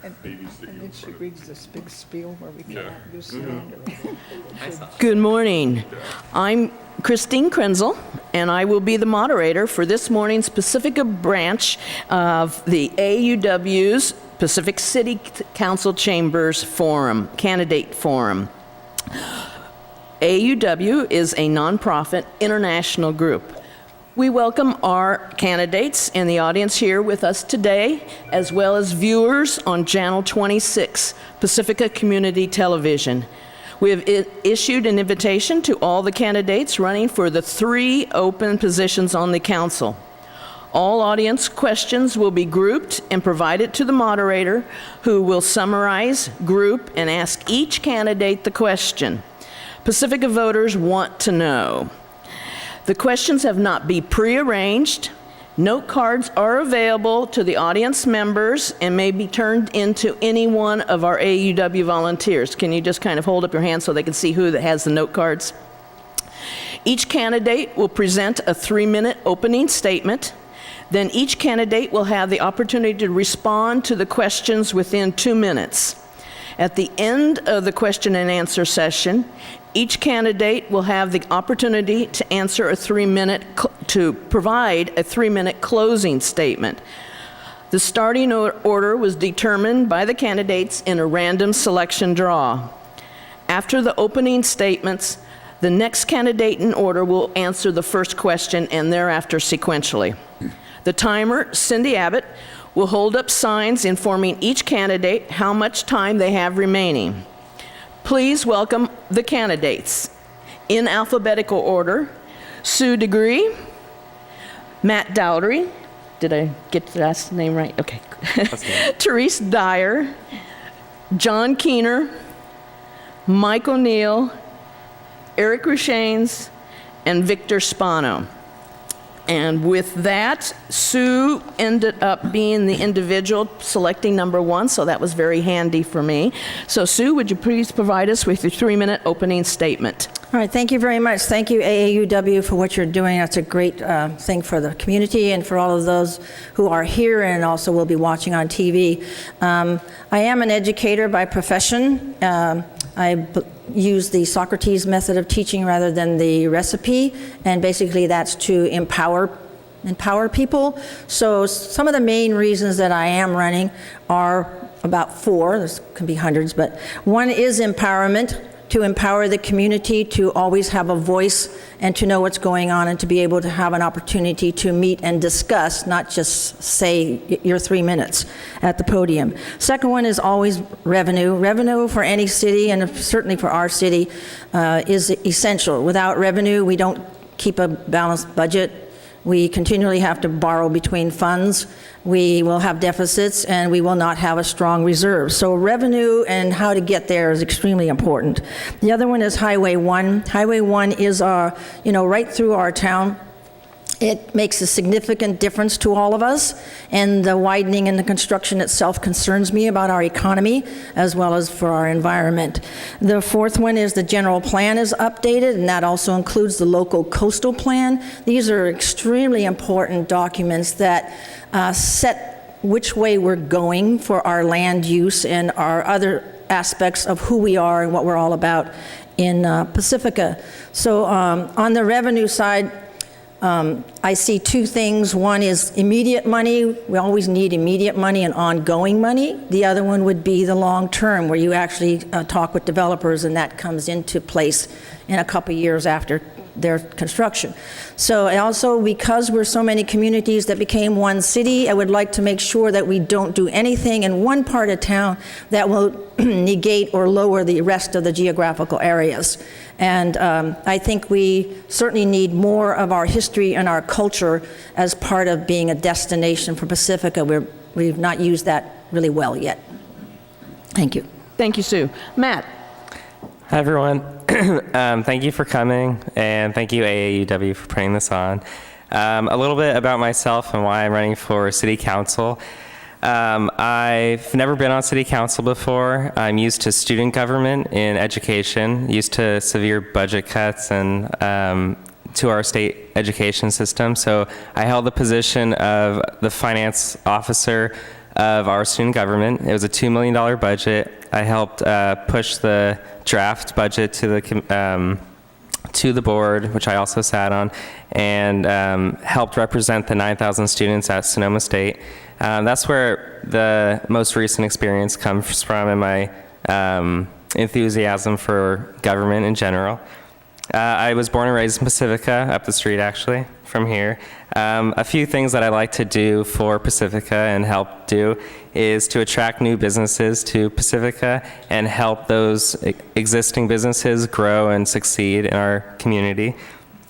And then she reads this big spiel where we cannot use slander. Good morning. I'm Christine Krenzel, and I will be the moderator for this morning's Pacifica branch of the AAUW's Pacific City Council Chambers Forum, Candidate Forum. AAUW is a nonprofit international group. We welcome our candidates in the audience here with us today, as well as viewers on Channel 26, Pacifica Community Television. We have issued an invitation to all the candidates running for the 3 open positions on the council. All audience questions will be grouped and provided to the moderator, who will summarize, group, and ask each candidate the question. Pacifica voters want to know. The questions have not been prearranged. Note cards are available to the audience members and may be turned into any one of our AAUW volunteers. Can you just kind of hold up your hand so they can see who that has the note cards? Each candidate will present a 3-minute opening statement. Then each candidate will have the opportunity to respond to the questions within 2 minutes. At the end of the question and answer session, each candidate will have the opportunity to answer to provide a 3-minute closing statement. The starting order was determined by the candidates in a random selection draw. After the opening statements, the next candidate in order will answer the first question and thereafter sequentially. The timer, Cindy Abbott, will hold up signs informing each candidate how much time they have remaining. Please welcome the candidates. In alphabetical order, Sue Degree, Matt Dowdry, did I get the last name right? Okay. Therese Dyer, John Keener, Mike O'Neill, Eric Rushanes, and Victor Spano. And with that, Sue ended up being the individual selecting number 1, so that was very handy for me. So Sue, would you please provide us with your 3-minute opening statement? All right, thank you very much. Thank you, AAUW, for what you're doing. That's a great thing for the community and for all of those who are here and also will be watching on TV. I am an educator by profession. I use the Socrates method of teaching rather than the recipe, and basically that's to empower people. So some of the main reasons that I am running are about 4, there can be hundreds, but one is empowerment, to empower the community to always have a voice and to know what's going on and to be able to have an opportunity to meet and discuss, not just say your 3 minutes at the podium. Second one is always revenue. Revenue for any city, and certainly for our city, is essential. Without revenue, we don't keep a balanced budget. We continually have to borrow between funds. We will have deficits, and we will not have a strong reserve. So revenue and how to get there is extremely important. The other one is Highway 1. Highway 1 is right through our town. It makes a significant difference to all of us, and the widening and the construction itself concerns me about our economy as well as for our environment. The fourth one is the general plan is updated, and that also includes the local coastal plan. These are extremely important documents that set which way we're going for our land use and our other aspects of who we are and what we're all about in Pacifica. So on the revenue side, I see 2 things. One is immediate money. We always need immediate money and ongoing money. The other one would be the long term, where you actually talk with developers and that comes into place in a couple years after their construction. So also, because we're so many communities that became one city, I would like to make sure that we don't do anything in one part of town that will negate or lower the rest of the geographical areas. And I think we certainly need more of our history and our culture as part of being a destination for Pacifica. We've not used that really well yet. Thank you. Thank you, Sue. Matt. Hi, everyone. Thank you for coming, and thank you, AAUW, for putting this on. A little bit about myself and why I'm running for City Council. I've never been on City Council before. I'm used to student government in education, used to severe budget cuts and to our state education system. So I held the position of the finance officer of our student government. It was a $2 million budget. I helped push the draft budget to the board, which I also sat on, and helped represent the 9,000 students at Sonoma State. That's where the most recent experience comes from, and my enthusiasm for government in general. I was born and raised in Pacifica, up the street actually, from here. A few things that I like to do for Pacifica and help do is to attract new businesses to Pacifica and help those existing businesses grow and succeed in our community.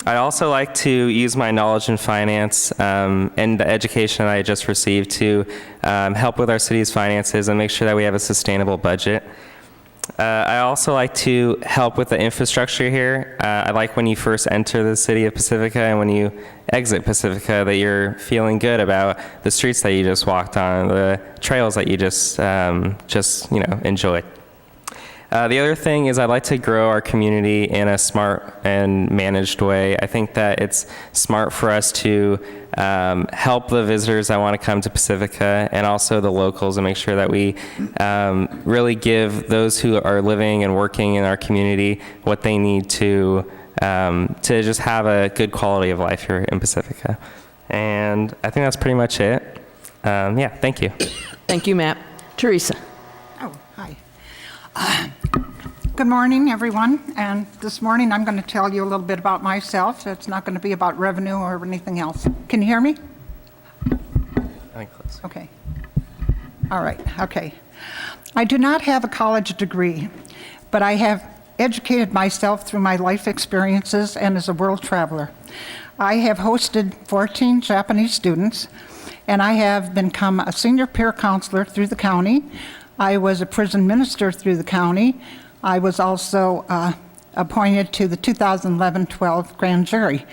I also like to use my knowledge in finance and the education that I just received to help with our city's finances and make sure that we have a sustainable budget. I also like to help with the infrastructure here. I like when you first enter the city of Pacifica and when you exit Pacifica that you're feeling good about the streets that you just walked on, the trails that you just enjoyed. The other thing is I'd like to grow our community in a smart and managed way. I think that it's smart for us to help the visitors that want to come to Pacifica and also the locals and make sure that we really give those who are living and working in our community what they need to just have a good quality of life here in Pacifica. And I think that's pretty much it. Yeah, thank you. Thank you, Matt. Teresa. Oh, hi. Good morning, everyone. And this morning I'm going to tell you a little bit about myself. It's not going to be about revenue or anything else. Can you hear me? I think close. Okay. All right. Okay. I do not have a college degree, but I have educated myself through my life experiences and as a world traveler. I have hosted 14 Japanese students, and I have become a senior peer counselor through the county. I was a prison minister through the county. I was also appointed to the 2011-12 grand jury.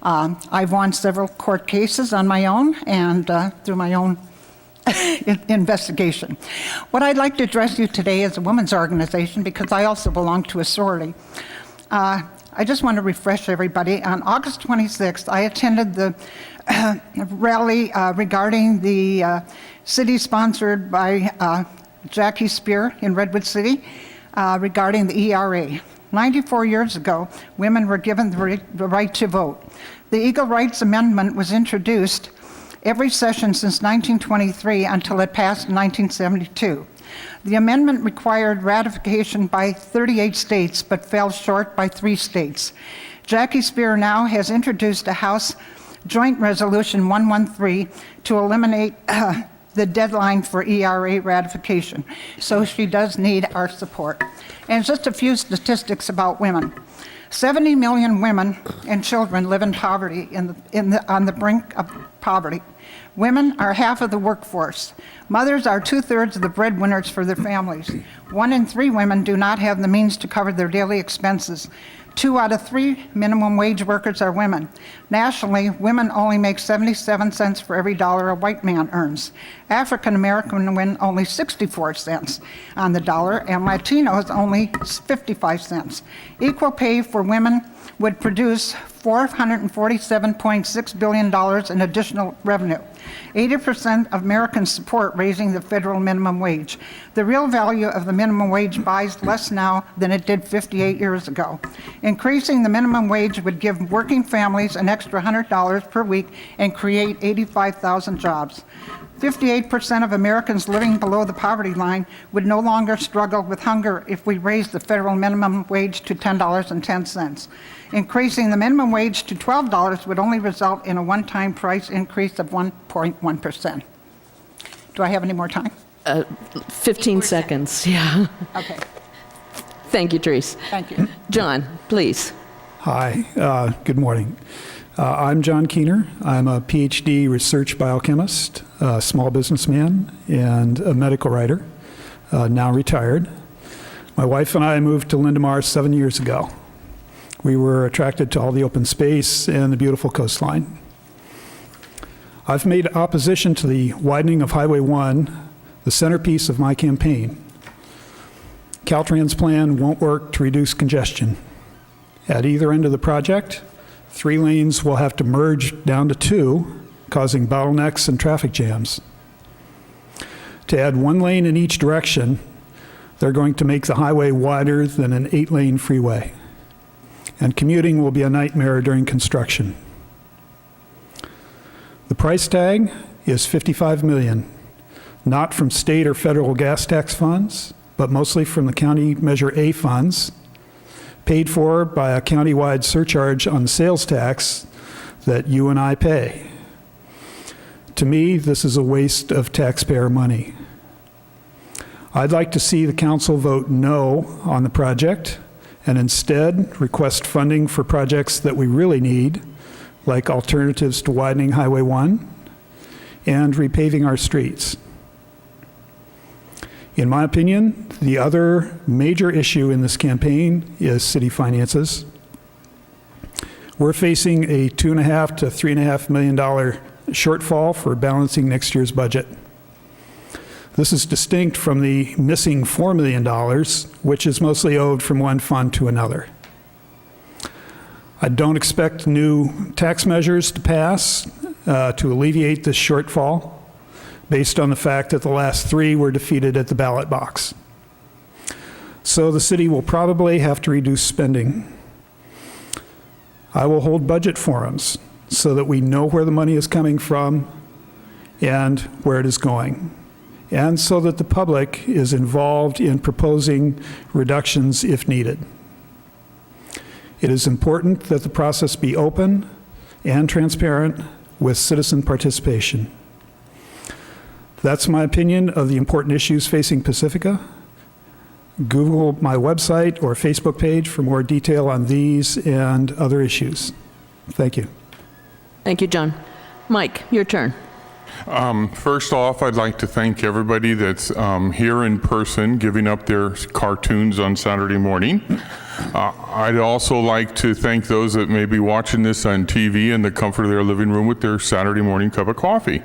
I've won several court cases on my own and through my own investigation. What I'd like to address you today is a women's organization because I also belong to a sorority. I just want to refresh everybody. On August 26th, I attended the rally regarding the city sponsored by Jackie Spear in Redwood City regarding the ERA. 94 years ago, women were given the right to vote. The Equal Rights Amendment was introduced every session since 1923 until it passed in 1972. The amendment required ratification by 38 states, but fell short by 3 states. Jackie Spear now has introduced a House Joint Resolution 113 to eliminate the deadline for ERA ratification. So she does need our support. And just a few statistics about women. 70 million women and children live in poverty on the brink of poverty. Women are half of the workforce. Mothers are 2/3 of the breadwinners for their families. 1 in 3 women do not have the means to cover their daily expenses. 2 out of 3 minimum wage workers are women. Nationally, women only make 77 cents for every dollar a white man earns. African American win only 64 cents on the dollar, and Latinos only 55 cents. Equal pay for women would produce $447.6 billion in additional revenue. 80% of Americans support raising the federal minimum wage. The real value of the minimum wage buys less now than it did 58 years ago. Increasing the minimum wage would give working families an extra $100 per week and create 85,000 jobs. 58% of Americans living below the poverty line would no longer struggle with hunger if we raised the federal minimum wage to $10.10. Increasing the minimum wage to $12 would only result in a one-time price increase of 1.1%. Do I have any more time? 15 seconds, yeah. Okay, Thank you, Therese. thank you. John, please. Hi, good morning. I'm John Keener. I'm a PhD research biochemist, a small businessman, and a medical writer, now retired. My wife and I moved to Lindemar 7 years ago. We were attracted to all the open space and the beautiful coastline. I've made opposition to the widening of Highway 1 the centerpiece of my campaign. Caltrans plan won't work to reduce congestion. At either end of the project, 3 lanes will have to merge down to 2, causing bottlenecks and traffic jams. To add 1 lane in each direction, they're going to make the highway wider than an 8-lane freeway. And commuting will be a nightmare during construction. The price tag is $55 million, not from state or federal gas tax funds, but mostly from the county Measure A funds, paid for by a countywide surcharge on the sales tax that you and I pay. To me, this is a waste of taxpayer money. I'd like to see the council vote no on the project and instead request funding for projects that we really need, like alternatives to widening Highway 1 and repaving our streets. In my opinion, the other major issue in this campaign is city finances. We're facing a $2.5 to $3.5 million shortfall for balancing next year's budget. This is distinct from the missing $4 million, which is mostly owed from one fund to another. I don't expect new tax measures to pass to alleviate this shortfall, based on the fact that the last 3 were defeated at the ballot box. So the city will probably have to reduce spending. I will hold budget forums so that we know where the money is coming from and where it is going, and so that the public is involved in proposing reductions if needed. It is important that the process be open and transparent with citizen participation. That's my opinion of the important issues facing Pacifica. Google my website or Facebook page for more detail on these and other issues. Thank you. Thank you, John. Mike, your turn. First off, I'd like to thank everybody that's here in person giving up their cartoons on Saturday morning. I'd also like to thank those that may be watching this on TV in the comfort of their living room with their Saturday morning cup of coffee,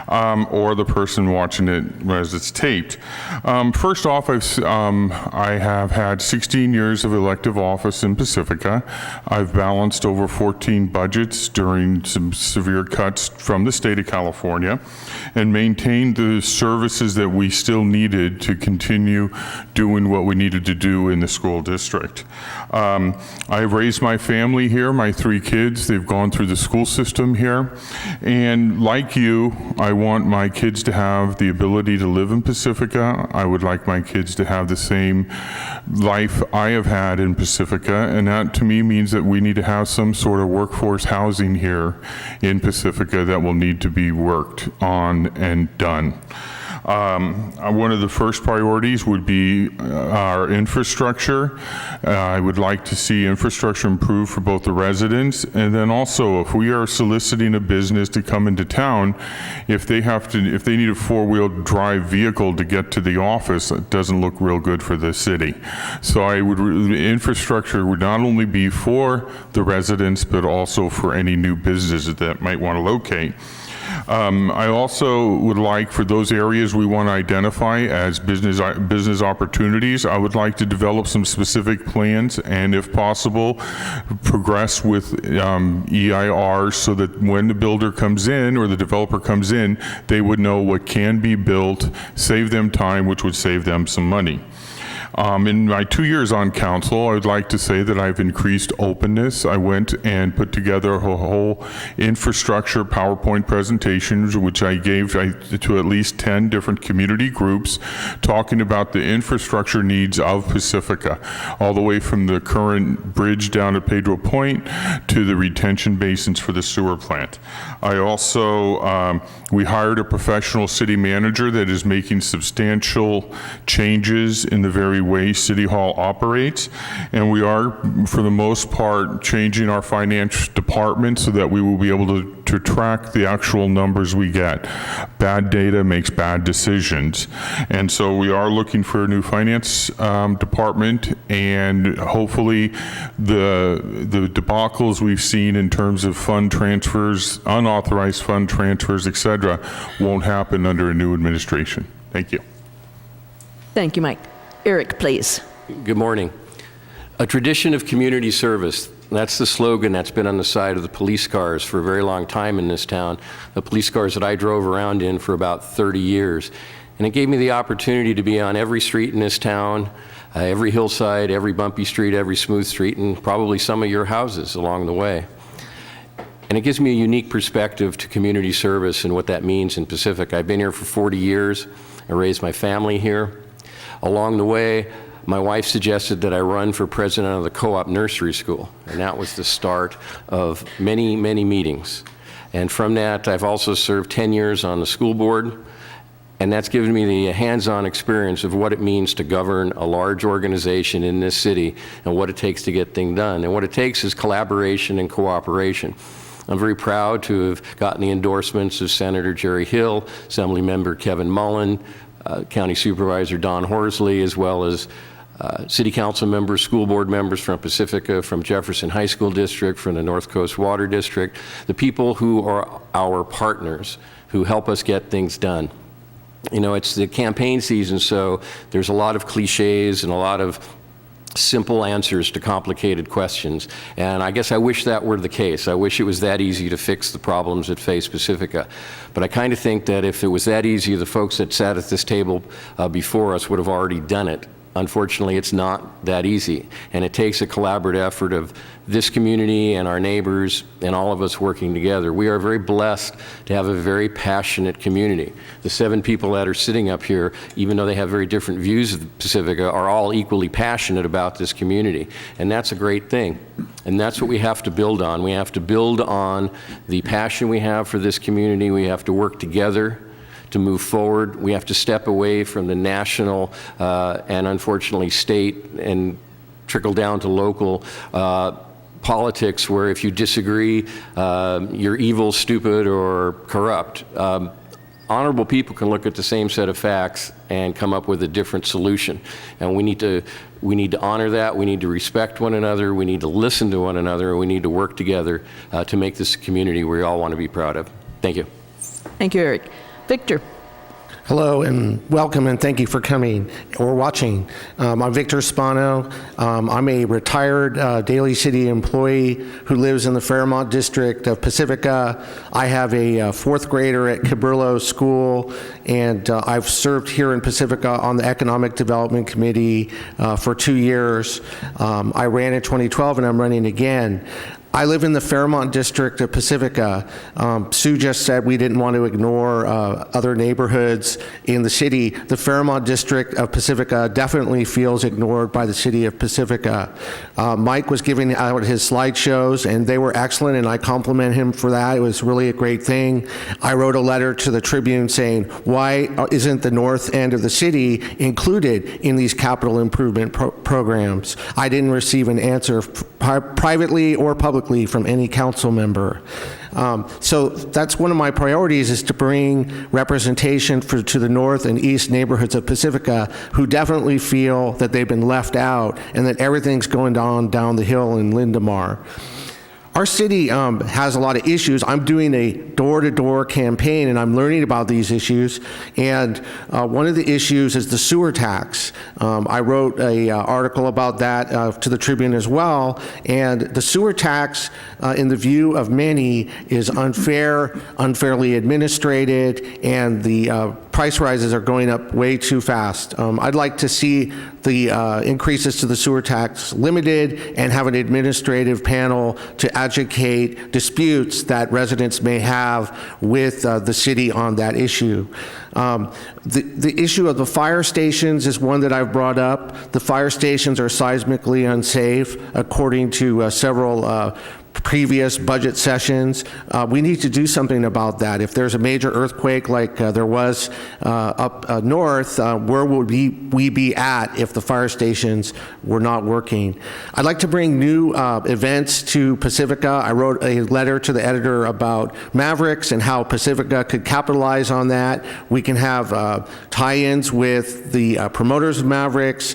or the person watching it as it's taped. First off, I have had 16 years of elective office in Pacifica. I've balanced over 14 budgets during some severe cuts from the state of California and maintained the services that we still needed to continue doing what we needed to do in the school district. I've raised my family here, my 3 kids. They've gone through the school system here. And like you, I want my kids to have the ability to live in Pacifica. I would like my kids to have the same life I have had in Pacifica. And that to me means that we need to have some sort of workforce housing here in Pacifica that will need to be worked on and done. One of the first priorities would be our infrastructure. I would like to see infrastructure improve for both the residents, and then also if we are soliciting a business to come into town, if they need a 4-wheel drive vehicle to get to the office, it doesn't look real good for the city. So infrastructure would not only be for the residents, but also for any new businesses that might want to locate. I also would like, for those areas we want to identify as business opportunities, I would like to develop some specific plans and, if possible, progress with EIRs so that when the builder comes in or the developer comes in, they would know what can be built, save them time, which would save them some money. In my 2 years on council, I would like to say that I've increased openness. I went and put together a whole infrastructure PowerPoint presentations, which I gave to at least 10 different community groups, talking about the infrastructure needs of Pacifica, all the way from the current bridge down at Pedro Point to the retention basins for the sewer plant. I also, we hired a professional city manager that is making substantial changes in the very way City Hall operates, and we are, for the most part, changing our finance department so that we will be able to track the actual numbers we get. Bad data makes bad decisions, and so we are looking for a new finance department, and hopefully the debacles we've seen in terms of fund transfers, unauthorized fund transfers, etc., won't happen under a new administration. Thank you. Thank you, Mike. Eric, please. Good morning. A tradition of community service. That's the slogan that's been on the side of the police cars for a very long time in this town. The police cars that I drove around in for about 30 years. And it gave me the opportunity to be on every street in this town, every hillside, every bumpy street, every smooth street, and probably some of your houses along the way. And it gives me a unique perspective to community service and what that means in Pacifica. I've been here for 40 years. I raised my family here. Along the way, my wife suggested that I run for president of the co-op nursery school, and that was the start of many, many meetings. And from that, I've also served 10 years on the school board, and that's given me the hands-on experience of what it means to govern a large organization in this city and what it takes to get things done. And what it takes is collaboration and cooperation. I'm very proud to have gotten the endorsements of Senator Jerry Hill, Assemblymember Kevin Mullen, County Supervisor Don Horsley, as well as City Council members, school board members from Pacifica, from Jefferson High School District, from the North Coast Water District, the people who are our partners, who help us get things done. You know, it's the campaign season, so there's a lot of cliches and a lot of simple answers to complicated questions. And I guess I wish that were the case. I wish it was that easy to fix the problems that face Pacifica. But I kind of think that if it was that easy, the folks that sat at this table before us would have already done it. Unfortunately, it's not that easy, and it takes a collaborative effort of this community and our neighbors and all of us working together. We are very blessed to have a very passionate community. The 7 people that are sitting up here, even though they have very different views of Pacifica, are all equally passionate about this community, and that's a great thing. And that's what we have to build on. We have to build on the passion we have for this community. We have to work together to move forward. We have to step away from the national and unfortunately state and trickle down to local politics where if you disagree, you're evil, stupid, or corrupt. Honorable people can look at the same set of facts and come up with a different solution. And we need to honor that. We need to respect one another. We need to listen to one another. We need to work together to make this a community we all want to be proud of. Thank you. Thank you, Eric. Victor. Hello and welcome and thank you for coming or watching. I'm Victor Spano. I'm a retired Daly City employee who lives in the Fairmont district of Pacifica. I have a 4th grader at Cabrillo School, and I've served here in Pacifica on the Economic Development Committee for 2 years. I ran in 2012 and I'm running again. I live in the Fairmont district of Pacifica. Sue just said we didn't want to ignore other neighborhoods in the city. The Fairmont district of Pacifica definitely feels ignored by the city of Pacifica. Mike was giving out his slideshows and they were excellent, and I compliment him for that. It was really a great thing. I wrote a letter to the Tribune saying, why isn't the north end of the city included in these capital improvement programs? I didn't receive an answer privately or publicly from any council member. So that's one of my priorities, is to bring representation to the north and east neighborhoods of Pacifica who definitely feel that they've been left out and that everything's going on down the hill in Lindemar. Our city has a lot of issues. I'm doing a door-to-door campaign and I'm learning about these issues, and one of the issues is the sewer tax. I wrote an article about that to the Tribune as well, and the sewer tax, in the view of many, is unfair, unfairly administrated, and the price rises are going up way too fast. I'd like to see the increases to the sewer tax limited and have an administrative panel to educate disputes that residents may have with the city on that issue. The issue of the fire stations is one that I've brought up. The fire stations are seismically unsafe, according to several previous budget sessions. We need to do something about that. If there's a major earthquake like there was up north, where would we be at if the fire stations were not working? I'd like to bring new events to Pacifica. I wrote a letter to the editor about Mavericks and how Pacifica could capitalize on that. We can have tie-ins with the promoters of Mavericks,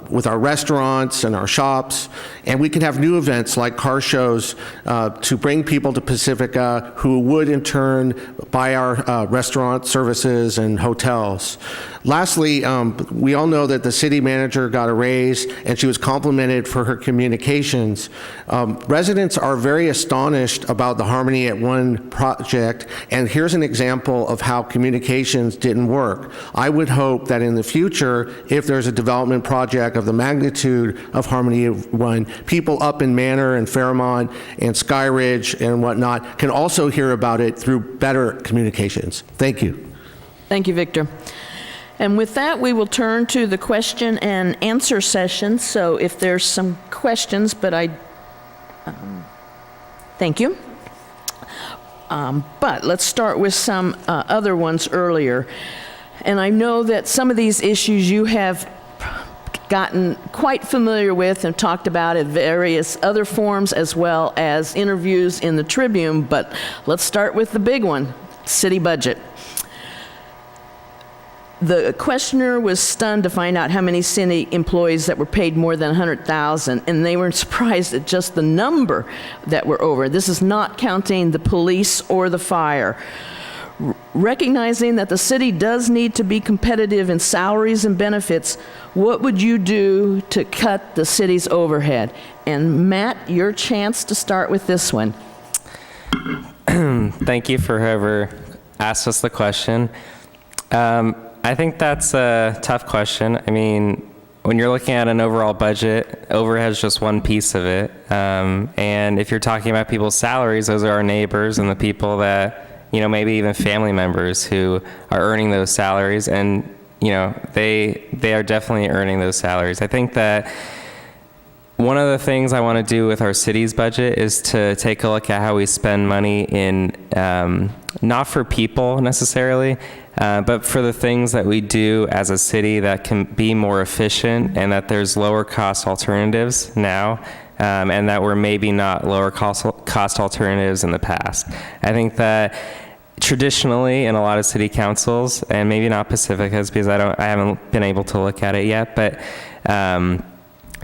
with our restaurants and our shops, and we can have new events like car shows to bring people to Pacifica who would in turn buy our restaurant services and hotels. Lastly, we all know that the city manager got a raise and she was complimented for her communications. Residents are very astonished about the Harmony at One project, and here's an example of how communications didn't work. I would hope that in the future, if there's a development project of the magnitude of Harmony at One, people up in Manor and Fairmont and Sky Ridge and whatnot can also hear about it through better communications. Thank you. Thank you, Victor. And with that, we will turn to the question and answer session. So if there's some questions, but thank you. But let's start with some other ones earlier. And I know that some of these issues you have gotten quite familiar with and talked about at various other forums as well as interviews in the Tribune, but let's start with the big one, city budget. The questioner was stunned to find out how many city employees that were paid more than $100,000, and they were surprised at just the number that were over. This is not counting the police or the fire. Recognizing that the city does need to be competitive in salaries and benefits, what would you do to cut the city's overhead? And Matt, your chance to start with this one. Thank you for whoever asked us the question. I think that's a tough question. I mean, when you're looking at an overall budget, overhead is just one piece of it. And if you're talking about people's salaries, those are our neighbors and the people that, you know, maybe even family members who are earning those salaries. And, you know, they are definitely earning those salaries. I think that one of the things I want to do with our city's budget is to take a look at how we spend money in, not for people necessarily, but for the things that we do as a city that can be more efficient and that there's lower cost alternatives now, and that were maybe not lower cost alternatives in the past. I think that traditionally in a lot of city councils, and maybe not Pacifica's because I haven't been able to look at it yet, but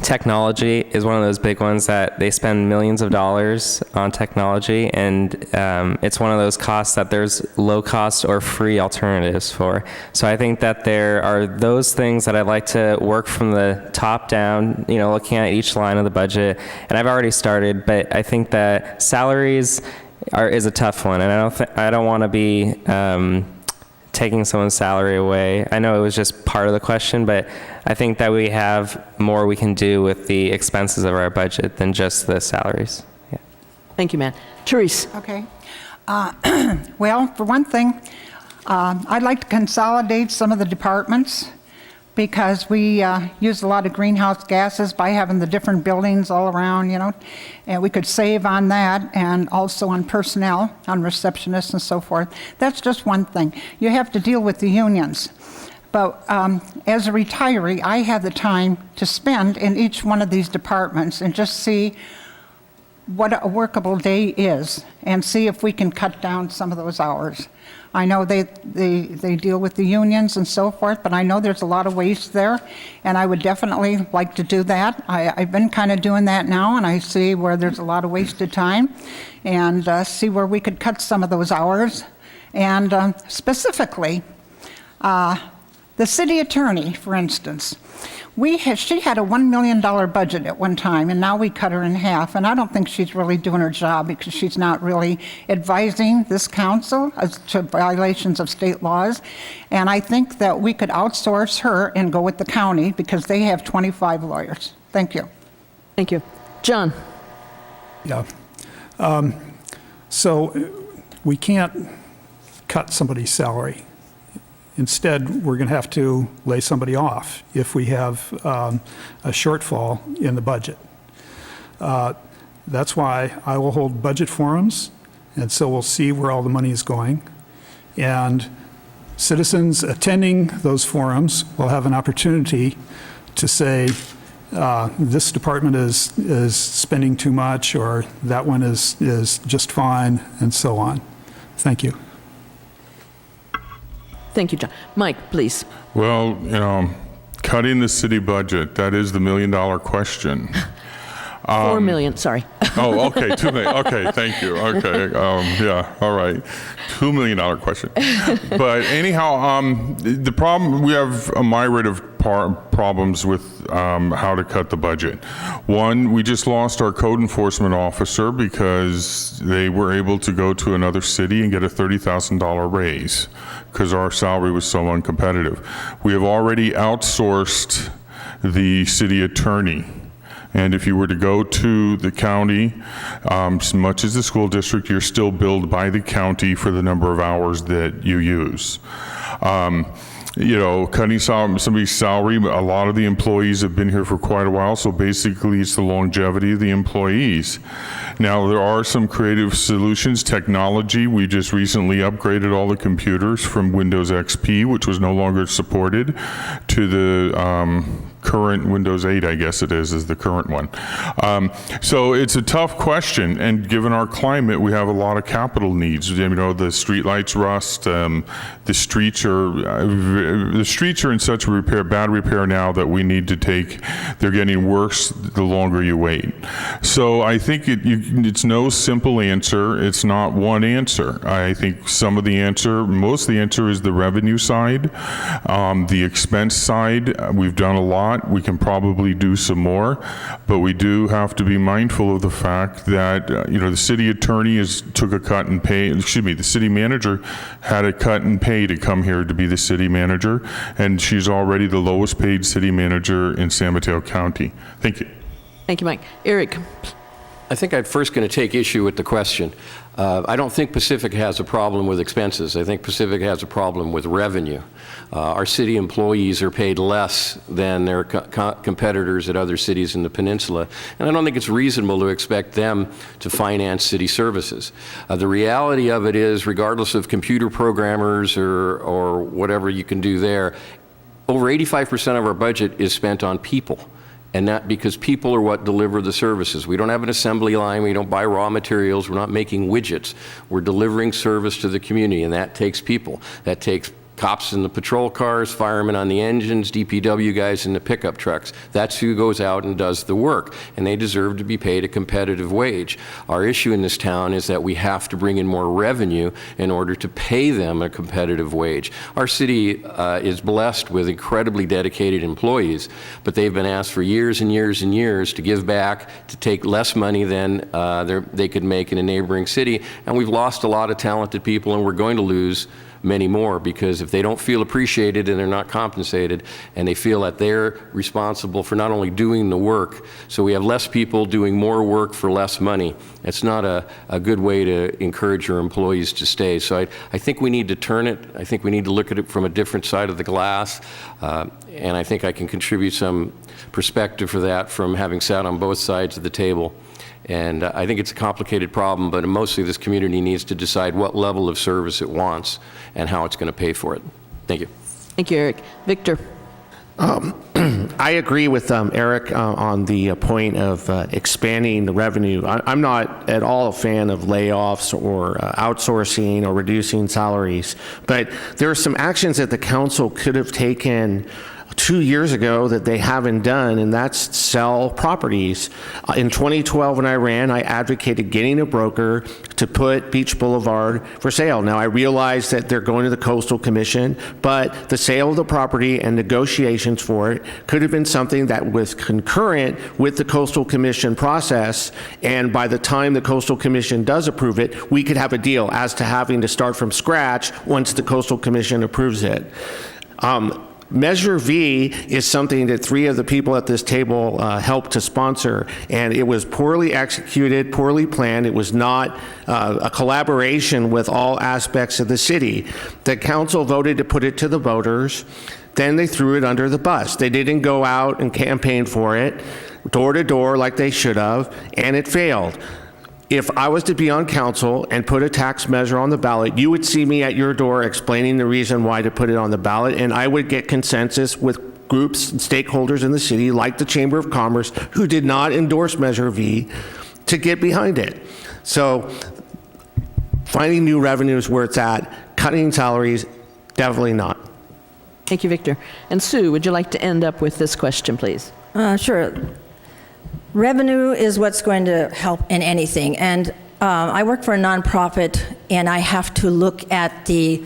technology is one of those big ones that they spend millions of dollars on technology, and it's one of those costs that there's low cost or free alternatives for. So I think that there are those things that I'd like to work from the top down, you know, looking at each line of the budget, and I've already started, but I think that salaries is a tough one, and I don't want to be taking someone's salary away. I know it was just part of the question, but I think that we have more we can do with the expenses of our budget than just the salaries. Yeah. Thank you, Matt. Therese. Okay. Well, for one thing, I'd like to consolidate some of the departments because we use a lot of greenhouse gases by having the different buildings all around, you know, and we could save on that and also on personnel, on receptionists and so forth. That's just one thing. You have to deal with the unions. But as a retiree, I have the time to spend in each one of these departments and just see what a workable day is and see if we can cut down some of those hours. I know they deal with the unions and so forth, but I know there's a lot of waste there, and I would definitely like to do that. I've been kind of doing that now, and I see where there's a lot of wasted time, and see where we could cut some of those hours. And specifically, the city attorney, for instance, she had a $1 million budget at one time, and now we cut her in half. And I don't think she's really doing her job because she's not really advising this council as to violations of state laws. And I think that we could outsource her and go with the county because they have 25 lawyers. Thank you. Thank you. John. Yeah. So we can't cut somebody's salary. Instead, we're going to have to lay somebody off if we have a shortfall in the budget. That's why I will hold budget forums, and so we'll see where all the money is going. And citizens attending those forums will have an opportunity to say, this department is spending too much, or that one is just fine, and so on. Thank you. Thank you, John. Mike, please. Well, you know, cutting the city budget, that is the $1 million question. $4 million, sorry. Oh, okay, 2 million. Okay, thank you. Okay, yeah, all right. $2 million question. But anyhow, the problem, we have a myriad of problems with how to cut the budget. One, we just lost our code enforcement officer because they were able to go to another city and get a $30,000 raise because our salary was so uncompetitive. We have already outsourced the city attorney. And if you were to go to the county, as much as the school district, you're still billed by the county for the number of hours that you use. You know, cutting somebody's salary, a lot of the employees have been here for quite a while, so basically it's the longevity of the employees. Now, there are some creative solutions, technology. We just recently upgraded all the computers from Windows XP, which was no longer supported, to the current Windows 8, I guess it is the current one. So it's a tough question, and given our climate, we have a lot of capital needs. You know, the street lights rust, the streets are in such bad repair now that we need to take, they're getting worse the longer you wait. So I think it's no simple answer. It's not one answer. I think most of the answer is the revenue side. The expense side, we've done a lot. We can probably do some more, but we do have to be mindful of the fact that, you know, the city attorney took a cut in pay, the city manager had a cut in pay to come here to be the city manager, and she's already the lowest paid city manager in San Mateo County. Thank you. Thank you, Mike. Eric. I think I'm first going to take issue with the question. I don't think Pacifica has a problem with expenses. I think Pacifica has a problem with revenue. Our city employees are paid less than their competitors at other cities in the peninsula, and I don't think it's reasonable to expect them to finance city services. The reality of it is, regardless of computer programmers or whatever you can do there, over 85% of our budget is spent on people. And that because people are what deliver the services. We don't have an assembly line, we don't buy raw materials, we're not making widgets. We're delivering service to the community, and that takes people. That takes cops in the patrol cars, firemen on the engines, DPW guys in the pickup trucks. That's who goes out and does the work, and they deserve to be paid a competitive wage. Our issue in this town is that we have to bring in more revenue in order to pay them a competitive wage. Our city is blessed with incredibly dedicated employees, but they've been asked for years and years and years to give back, to take less money than they could make in a neighboring city, and we've lost a lot of talented people, and we're going to lose many more, because if they don't feel appreciated and they're not compensated, and they feel that they're responsible for not only doing the work, so we have less people doing more work for less money. It's not a good way to encourage your employees to stay. So I think we need to turn it. I think we need to look at it from a different side of the glass, and I think I can contribute some perspective for that from having sat on both sides of the table. And I think it's a complicated problem, but mostly this community needs to decide what level of service it wants and how it's going to pay for it. Thank you. Thank you, Eric. Victor. I agree with Eric on the point of expanding the revenue. I'm not at all a fan of layoffs or outsourcing or reducing salaries, but there are some actions that the council could have taken 2 years ago that they haven't done, and that's sell properties. In 2012, when I ran, I advocated getting a broker to put Beach Boulevard for sale. Now, I realize that they're going to the Coastal Commission, but the sale of the property and negotiations for it could have been something that was concurrent with the Coastal Commission process, and by the time the Coastal Commission does approve it, we could have a deal as to having to start from scratch once the Coastal Commission approves it. Measure V is something that 3 of the people at this table helped to sponsor, and it was poorly executed, poorly planned. It was not a collaboration with all aspects of the city. The council voted to put it to the voters, then they threw it under the bus. They didn't go out and campaign for it, door to door like they should have, and it failed. If I was to be on council and put a tax measure on the ballot, you would see me at your door explaining the reason why to put it on the ballot, and I would get consensus with groups and stakeholders in the city, like the Chamber of Commerce, who did not endorse Measure V, to get behind it. So finding new revenues where it's at, cutting salaries, definitely not. Thank you, Victor. And Sue, would you like to end up with this question, please? Sure. Revenue is what's going to help in anything. And I work for a nonprofit, and I have to look at the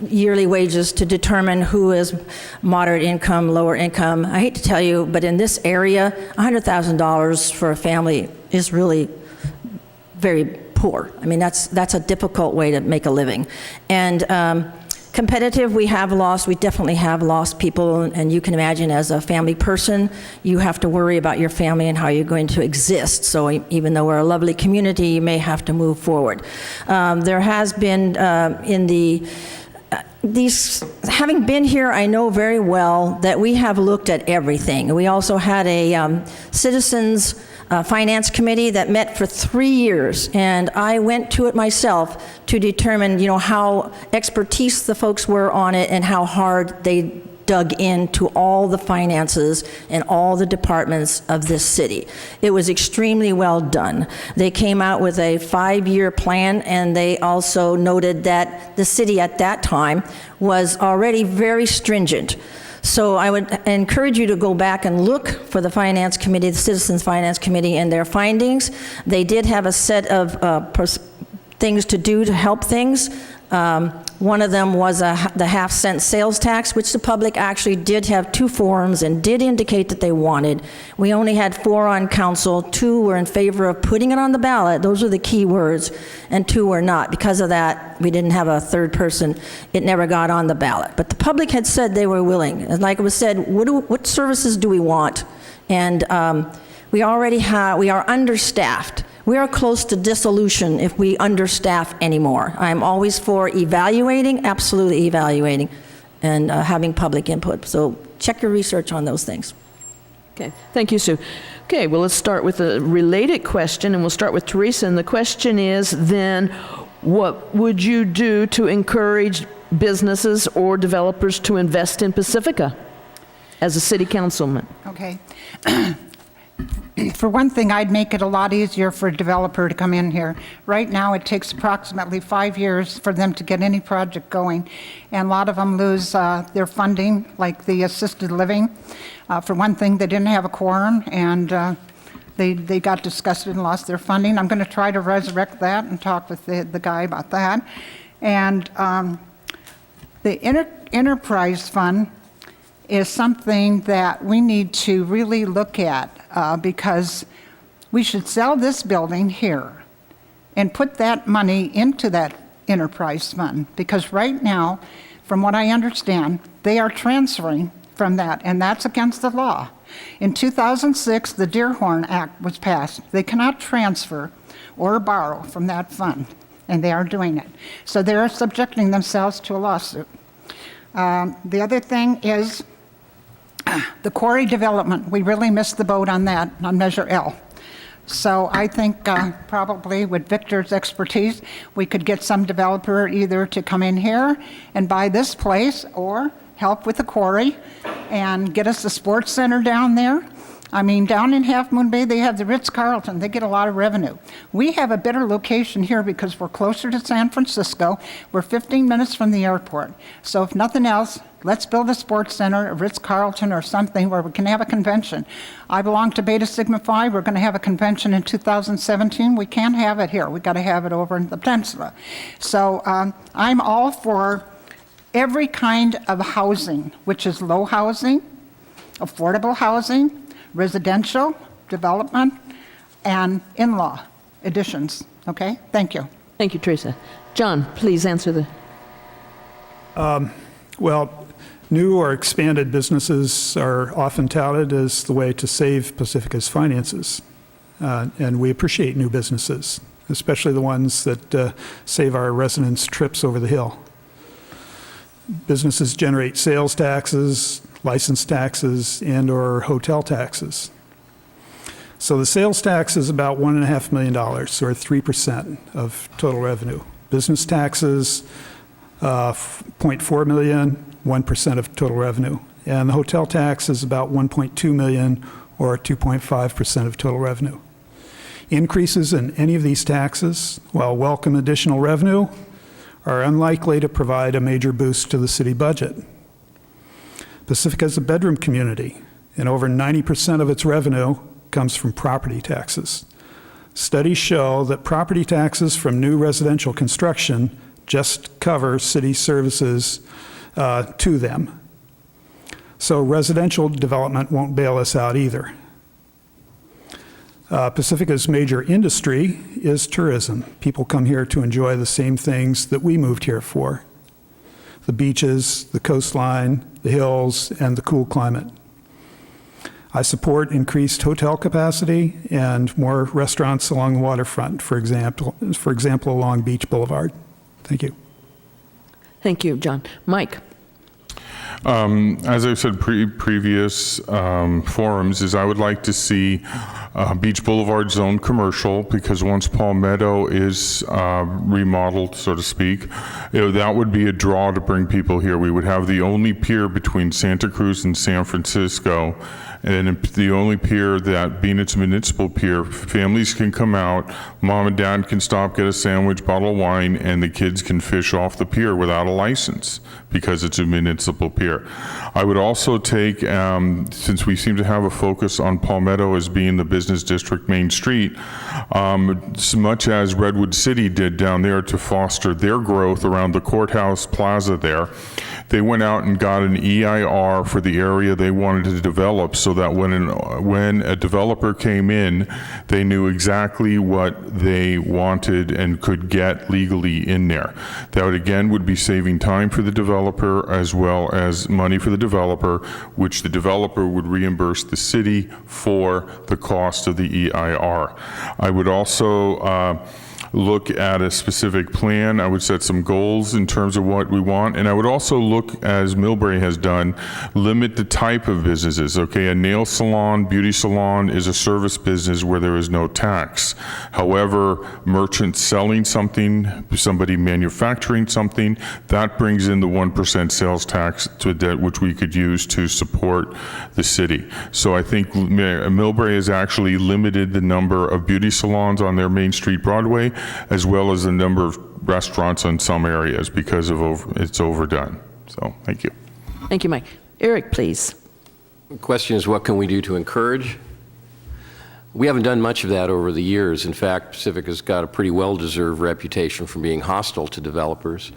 yearly wages to determine who is moderate income, lower income. I hate to tell you, but in this area, $100,000 for a family is really very poor. I mean, that's a difficult way to make a living. And competitive, we definitely have lost people, and you can imagine as a family person, you have to worry about your family and how you're going to exist. So even though we're a lovely community, you may have to move forward. There has been having been here, I know very well that we have looked at everything. We also had a citizens finance committee that met for 3 years, and I went to it myself to determine, how expertise the folks were on it and how hard they dug into all the finances and all the departments of this city. It was extremely well done. They came out with a 5-year plan, and they also noted that the city at that time was already very stringent. So I would encourage you to go back and look for the Finance Committee, the Citizens Finance Committee, and their findings. They did have a set of things to do to help things. One of them was the half-cent sales tax, which the public actually did have 2 forums and did indicate that they wanted. We only had 4 on council. 2 were in favor of putting it on the ballot. Those are the key words. And 2 were not. Because of that, we didn't have a third person. It never got on the ballot. But the public had said they were willing. And like it was said, what services do we want? And we are understaffed. We are close to dissolution if we understaff anymore. I'm always for evaluating, absolutely evaluating, and having public input. So check your research on those things. Okay, thank you, Sue. Okay, well, let's start with a related question, and we'll start with Teresa. And the question is then, what would you do to encourage businesses or developers to invest in Pacifica as a city councilman? Okay. For one thing, I'd make it a lot easier for a developer to come in here. Right now, it takes approximately 5 years for them to get any project going, and a lot of them lose their funding, like the assisted living. For one thing, they didn't have a quorum, and they got disgusted and lost their funding. I'm going to try to resurrect that and talk with the guy about that. And the enterprise fund is something that we need to really look at because we should sell this building here and put that money into that enterprise fund, because right now, from what I understand, they are transferring from that, and that's against the law. In 2006, the Dearhorn Act was passed. They cannot transfer or borrow from that fund, and they are doing it. So they're subjecting themselves to a lawsuit. The other thing is the quarry development. We really missed the boat on that, on Measure L. So I think probably with Victor's expertise, we could get some developer either to come in here and buy this place or help with the quarry and get us a sports center down there. I mean, down in Half Moon Bay, they have the Ritz-Carlton. They get a lot of revenue. We have a better location here because we're closer to San Francisco. We're 15 minutes from the airport. So if nothing else, let's build a sports center, a Ritz-Carlton or something where we can have a convention. I belong to Beta Sigma Phi. We're going to have a convention in 2017. We can't have it here. We've got to have it over in the peninsula. So I'm all for every kind of housing, which is low housing, affordable housing, residential development, and in-law additions. Okay? Thank you. Thank you, Teresa. John, please answer the... Well, new or expanded businesses are often touted as the way to save Pacifica's finances. And we appreciate new businesses, especially the ones that save our residents trips over the hill. Businesses generate sales taxes, license taxes, and/or hotel taxes. So the sales tax is about $1.5 million, or 3% of total revenue. Business taxes, $0.4 million, 1% of total revenue. And the hotel tax is about $1.2 million, or 2.5% of total revenue. Increases in any of these taxes, while welcome additional revenue, are unlikely to provide a major boost to the city budget. Pacifica is a bedroom community, and over 90% of its revenue comes from property taxes. Studies show that property taxes from new residential construction just cover city services to them. So residential development won't bail us out either. Pacifica's major industry is tourism. People come here to enjoy the same things that we moved here for: the beaches, the coastline, the hills, and the cool climate. I support increased hotel capacity and more restaurants along the waterfront, for example along Beach Boulevard. Thank you. Thank you, John. Mike? As I've said previous forums, is I would like to see Beach Boulevard zone commercial, because once Palmetto is remodeled, so to speak, that would be a draw to bring people here. We would have the only pier between Santa Cruz and San Francisco, and the only pier that, being it's a municipal pier, families can come out, mom and dad can stop, get a sandwich, bottle of wine, and the kids can fish off the pier without a license because it's a municipal pier. I would also take, since we seem to have a focus on Palmetto as being the business district main street, as much as Redwood City did down there to foster their growth around the courthouse plaza there, they went out and got an EIR for the area they wanted to develop, so that when a developer came in, they knew exactly what they wanted and could get legally in there. That would be saving time for the developer as well as money for the developer, which the developer would reimburse the city for the cost of the EIR. I would also look at a specific plan. I would set some goals in terms of what we want, and I would also look, as Millbrae has done, limit the type of businesses. Okay, a nail salon, beauty salon is a service business where there is no tax. However, merchants selling something, somebody manufacturing something, that brings in the 1% sales tax to debt, which we could use to support the city. So I think Millbrae has actually limited the number of beauty salons on their Main Street Broadway, as well as the number of restaurants in some areas, because of it's overdone. So, thank you. Thank you, Mike. Eric, please. The question is, what can we do to encourage? We haven't done much of that over the years. In fact, Pacifica's got a pretty well-deserved reputation for being hostile to developers.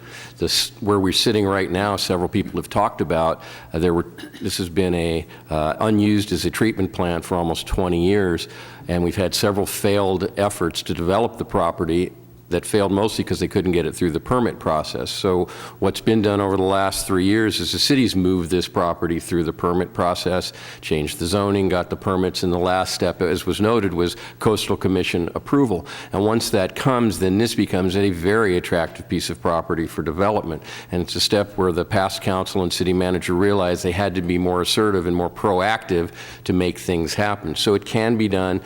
Where we're sitting right now, several people have talked about, this has been unused as a treatment plant for almost 20 years, and we've had several failed efforts to develop the property that failed mostly because they couldn't get it through the permit process. So what's been done over the last 3 years is the city's moved this property through the permit process, changed the zoning, got the permits, and the last step, as was noted, was Coastal Commission approval. And once that comes, then this becomes a very attractive piece of property for development. And it's a step where the past council and city manager realized they had to be more assertive and more proactive to make things happen. So it can be done,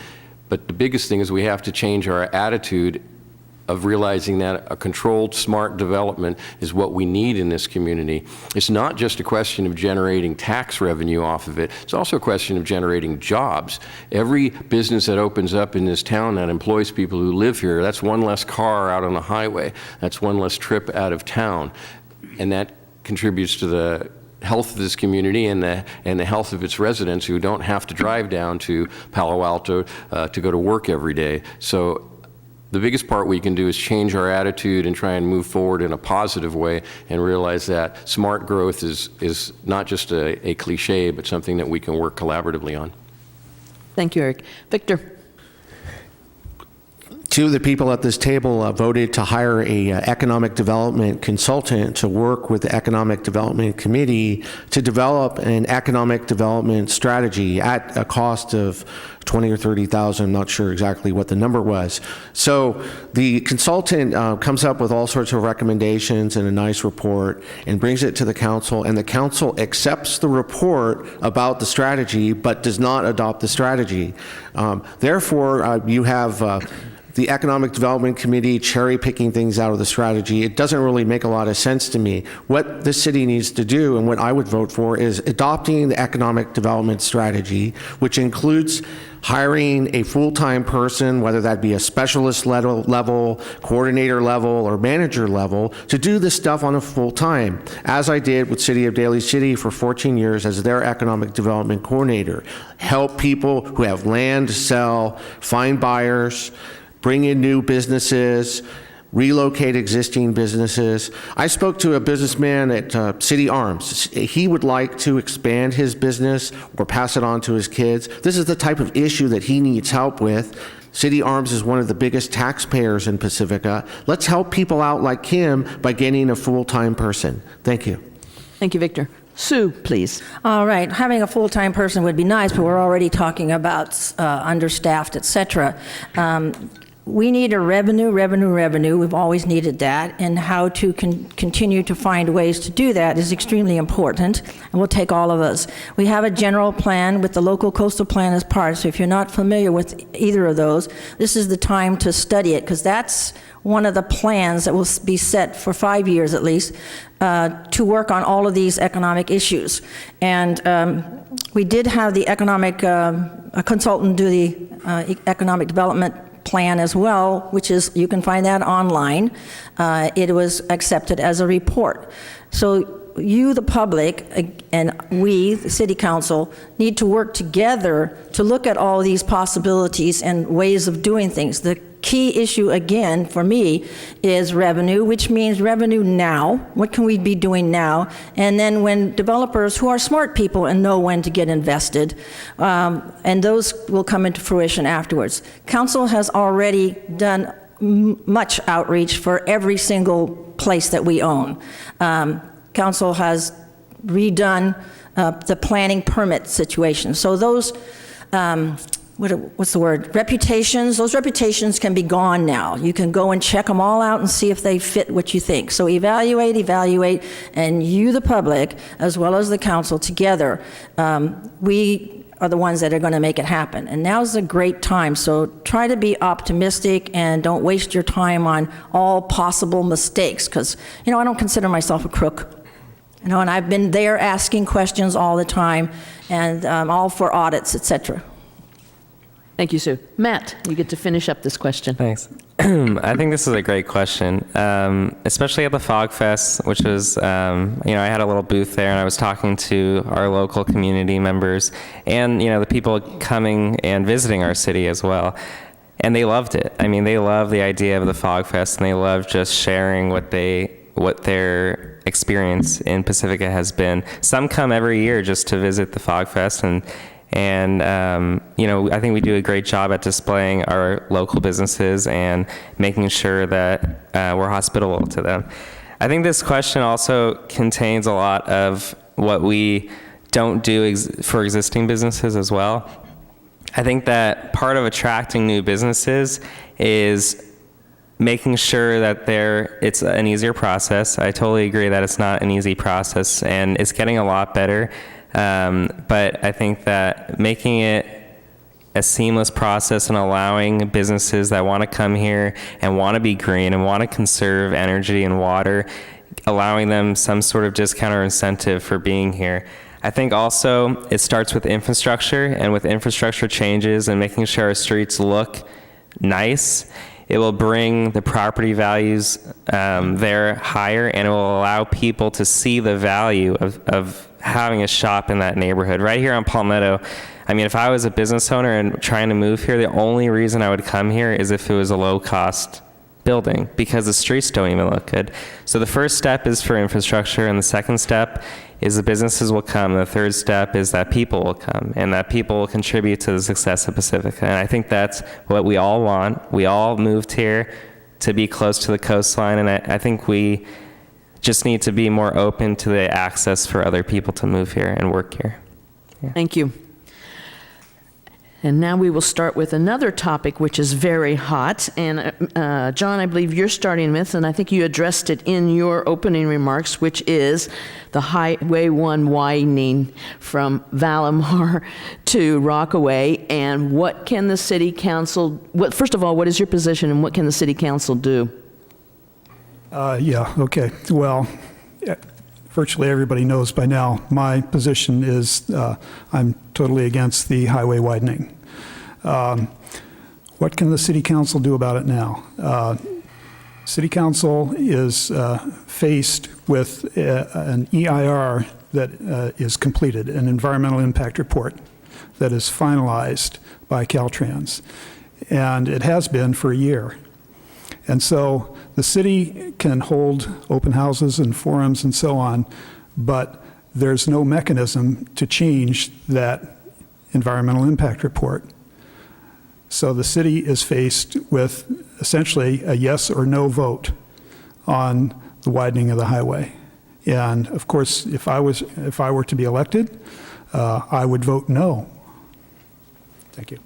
but the biggest thing is we have to change our attitude of realizing that a controlled, smart development is what we need in this community. It's not just a question of generating tax revenue off of it, it's also a question of generating jobs. Every business that opens up in this town that employs people who live here, that's one less car out on the highway, that's one less trip out of town, and that contributes to the health of this community and the health of its residents who don't have to drive down to Palo Alto to go to work every day. So the biggest part we can do is change our attitude and try and move forward in a positive way and realize that smart growth is not just a cliche, but something that we can work collaboratively on. Thank you, Eric. Victor. Two of the people at this table voted to hire a economic development consultant to work with the Economic Development Committee to develop an economic development strategy at a cost of $20,000 or $30,000. I'm not sure exactly what the number was. So the consultant comes up with all sorts of recommendations and a nice report and brings it to the council, and the council accepts the report about the strategy but does not adopt the strategy. Therefore, you have the Economic Development Committee cherry picking things out of the strategy, it doesn't really make a lot of sense to me. What this city needs to do, and what I would vote for, is adopting the economic development strategy, which includes hiring a full-time person, whether that be a specialist level, coordinator level, or manager level, to do this stuff on a full-time, as I did with City of Daly City for 14 years as their economic development coordinator. Help people who have land to sell, find buyers, bring in new businesses, relocate existing businesses. I spoke to a businessman at City Arms. He would like to expand his business or pass it on to his kids. This is the type of issue that he needs help with. City Arms is one of the biggest taxpayers in Pacifica. Let's help people out like him by getting a full-time person. Thank you. Thank you, Victor. Sue, please. All right, having a full-time person would be nice, but we're already talking about understaffed, et cetera. We need a revenue. We've always needed that, and how to continue to find ways to do that is extremely important, and will take all of us. We have a general plan with the local coastal plan as part, so if you're not familiar with either of those, this is the time to study it, because that's one of the plans that will be set for 5 years at least, to work on all of these economic issues. And we did have the economic a consultant do the economic development plan as well, which is, you can find that online. It was accepted as a report. So you, the public, and we, the City Council, need to work together to look at all these possibilities and ways of doing things. The key issue, again, for me, is revenue, which means revenue now. What can we be doing now? And then when developers who are smart people and know when to get invested, and those will come into fruition afterwards. Council has already done much outreach for every single place that we own. Council has redone the planning permit situation. So those, what's the word? Reputations, those reputations can be gone now. You can go and check them all out and see if they fit what you think. So evaluate, and you, the public, as well as the council together, we are the ones that are going to make it happen. And now's a great time, so try to be optimistic and don't waste your time on all possible mistakes, because, I don't consider myself a crook. And I've been there asking questions all the time, and all for audits, etc. Thank you, Sue. Matt, you get to finish up this question. Thanks. I think this is a great question, especially at the Fog Fest, which was, I had a little booth there, and I was talking to our local community members and, the people coming and visiting our city as well. And they loved it. I mean, they love the idea of the Fog Fest, and they love just sharing what their experience in Pacifica has been. Some come every year just to visit the Fog Fest, and I think we do a great job at displaying our local businesses and making sure that we're hospitable to them. I think this question also contains a lot of what we don't do for existing businesses as well. I think that part of attracting new businesses is making sure that it's an easier process. I totally agree that it's not an easy process, and it's getting a lot better. But I think that making it a seamless process and allowing businesses that want to come here and want to be green and want to conserve energy and water, allowing them some sort of discount or incentive for being here. I think also it starts with infrastructure, and with infrastructure changes and making sure our streets look nice, it will bring the property values there higher, and it will allow people to see the value of having a shop in that neighborhood. Right here on Palmetto, I mean, if I was a business owner and trying to move here, the only reason I would come here is if it was a low-cost building, because the streets don't even look good. So the first step is for infrastructure, and the second step is the businesses will come, and the third step is that people will come, and that people will contribute to the success of Pacifica. And I think that's what we all want. We all moved here to be close to the coastline, and I think we just need to be more open to the access for other people to move here and work here. Thank you. And now we will start with another topic which is very hot. And John, I believe you're starting with, and I think you addressed it in your opening remarks, which is the Highway 1 widening from Valimar to Rockaway. And what can the city council, first of all, what is your position and what can the city council do? Yeah, okay. Well, virtually everybody knows by now, my position is I'm totally against the highway widening. What can the city council do about it now? City council is faced with an EIR that is completed, an environmental impact report that is finalized by Caltrans, and it has been for a year. And so the city can hold open houses and forums and so on, but there's no mechanism to change that environmental impact report. So the city is faced with essentially a yes or no vote on the widening of the highway. And of course, if I were to be elected, I would vote no. Thank you.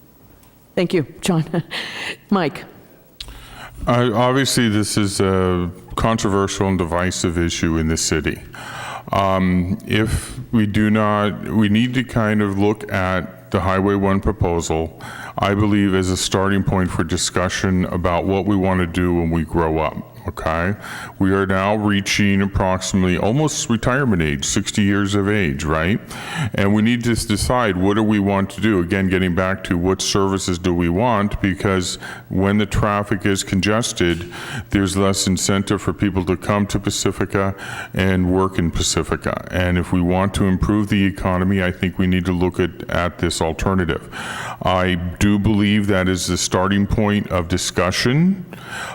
Thank you, John. Mike. Obviously, this is a controversial and divisive issue in the city. If we do not, we need to kind of look at the Highway 1 proposal, I believe, as a starting point for discussion about what we want to do when we grow up. Okay, we are now reaching approximately almost retirement age, 60 years of age, right? And we need to decide, what do we want to do? Again, getting back to what services do we want, because when the traffic is congested, there's less incentive for people to come to Pacifica and work in Pacifica. And if we want to improve the economy, I think we need to look at this alternative. I do believe that is the starting point of discussion.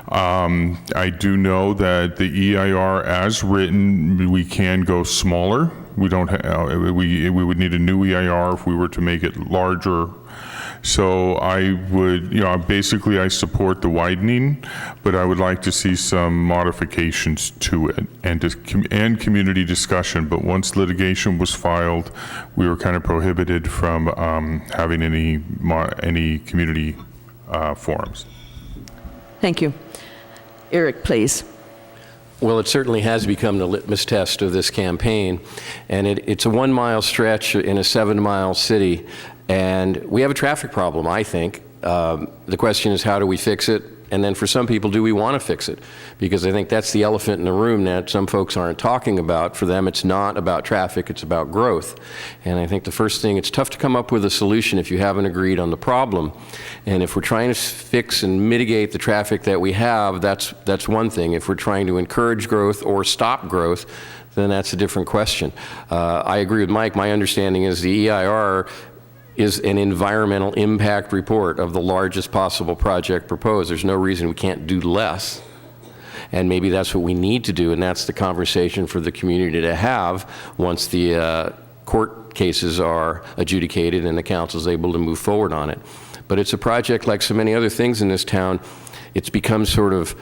I do know that the EIR as written, we can go smaller. We don't have, we would need a new EIR if we were to make it larger. So I would, basically I support the widening, but I would like to see some modifications to it and community discussion. But once litigation was filed, we were kind of prohibited from having any community forums. Thank you. Eric, please. Well, it certainly has become the litmus test of this campaign, and it's a 1 mile stretch in a 7 mile city, and we have a traffic problem, I think. The question is, how do we fix it? And then for some people, do we want to fix it? Because I think that's the elephant in the room that some folks aren't talking about. For them, it's not about traffic, it's about growth. And I think the first thing, it's tough to come up with a solution if you haven't agreed on the problem. And if we're trying to fix and mitigate the traffic that we have, that's one thing. If we're trying to encourage growth or stop growth, then that's a different question. I agree with Mike. My understanding is the EIR is an environmental impact report of the largest possible project proposed. There's no reason we can't do less. And maybe that's what we need to do, and that's the conversation for the community to have once the court cases are adjudicated and the council is able to move forward on it. But it's a project like so many other things in this town. It's become sort of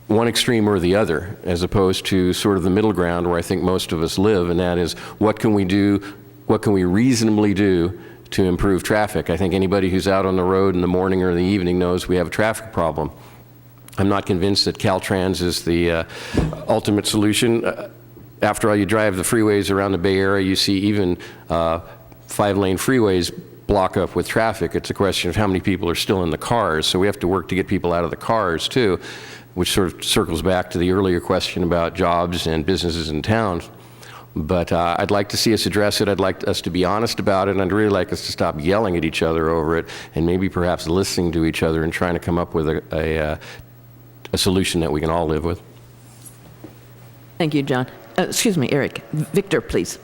one extreme or the other, as opposed to sort of the middle ground where I think most of us live, and that is, what can we do? What can we reasonably do to improve traffic? I think anybody who's out on the road in the morning or the evening knows we have a traffic problem. I'm not convinced that Caltrans is the ultimate solution. After all, you drive the freeways around the Bay Area, you see even 5-lane freeways block up with traffic. It's a question of how many people are still in the cars. So we have to work to get people out of the cars too, which sort of circles back to the earlier question about jobs and businesses in towns. But I'd like to see us address it. I'd like us to be honest about it, and I'd really like us to stop yelling at each other over it, and maybe perhaps listening to each other and trying to come up with a solution that we can all live with. Thank you, John. Excuse me, Eric. Victor, please.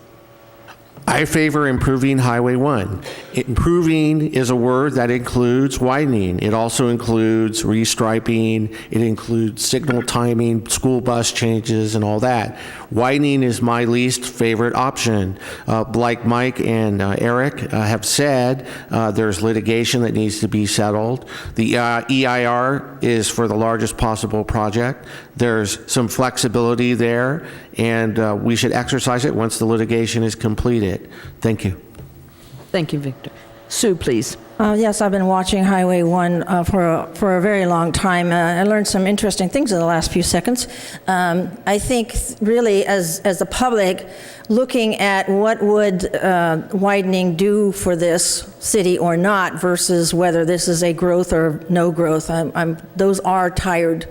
I favor improving Highway 1. Improving is a word that includes widening. It also includes restriping. It includes signal timing, school bus changes, and all that. Widening is my least favorite option. Like Mike and Eric have said, there's litigation that needs to be settled. The EIR is for the largest possible project. There's some flexibility there, and we should exercise it once the litigation is completed. Thank you. Thank you, Victor. Sue, please. Yes, I've been watching Highway 1 for a very long time. I learned some interesting things in the last few seconds. I think really as the public, looking at what would widening do for this city or not versus whether this is a growth or no growth, those are tired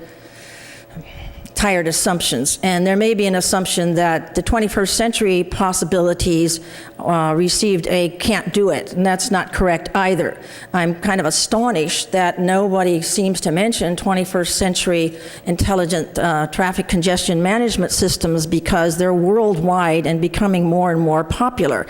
assumptions. And there may be an assumption that the 21st century possibilities received a can't do it, and that's not correct either. I'm kind of astonished that nobody seems to mention 21st century intelligent traffic congestion management systems because they're worldwide and becoming more and more popular.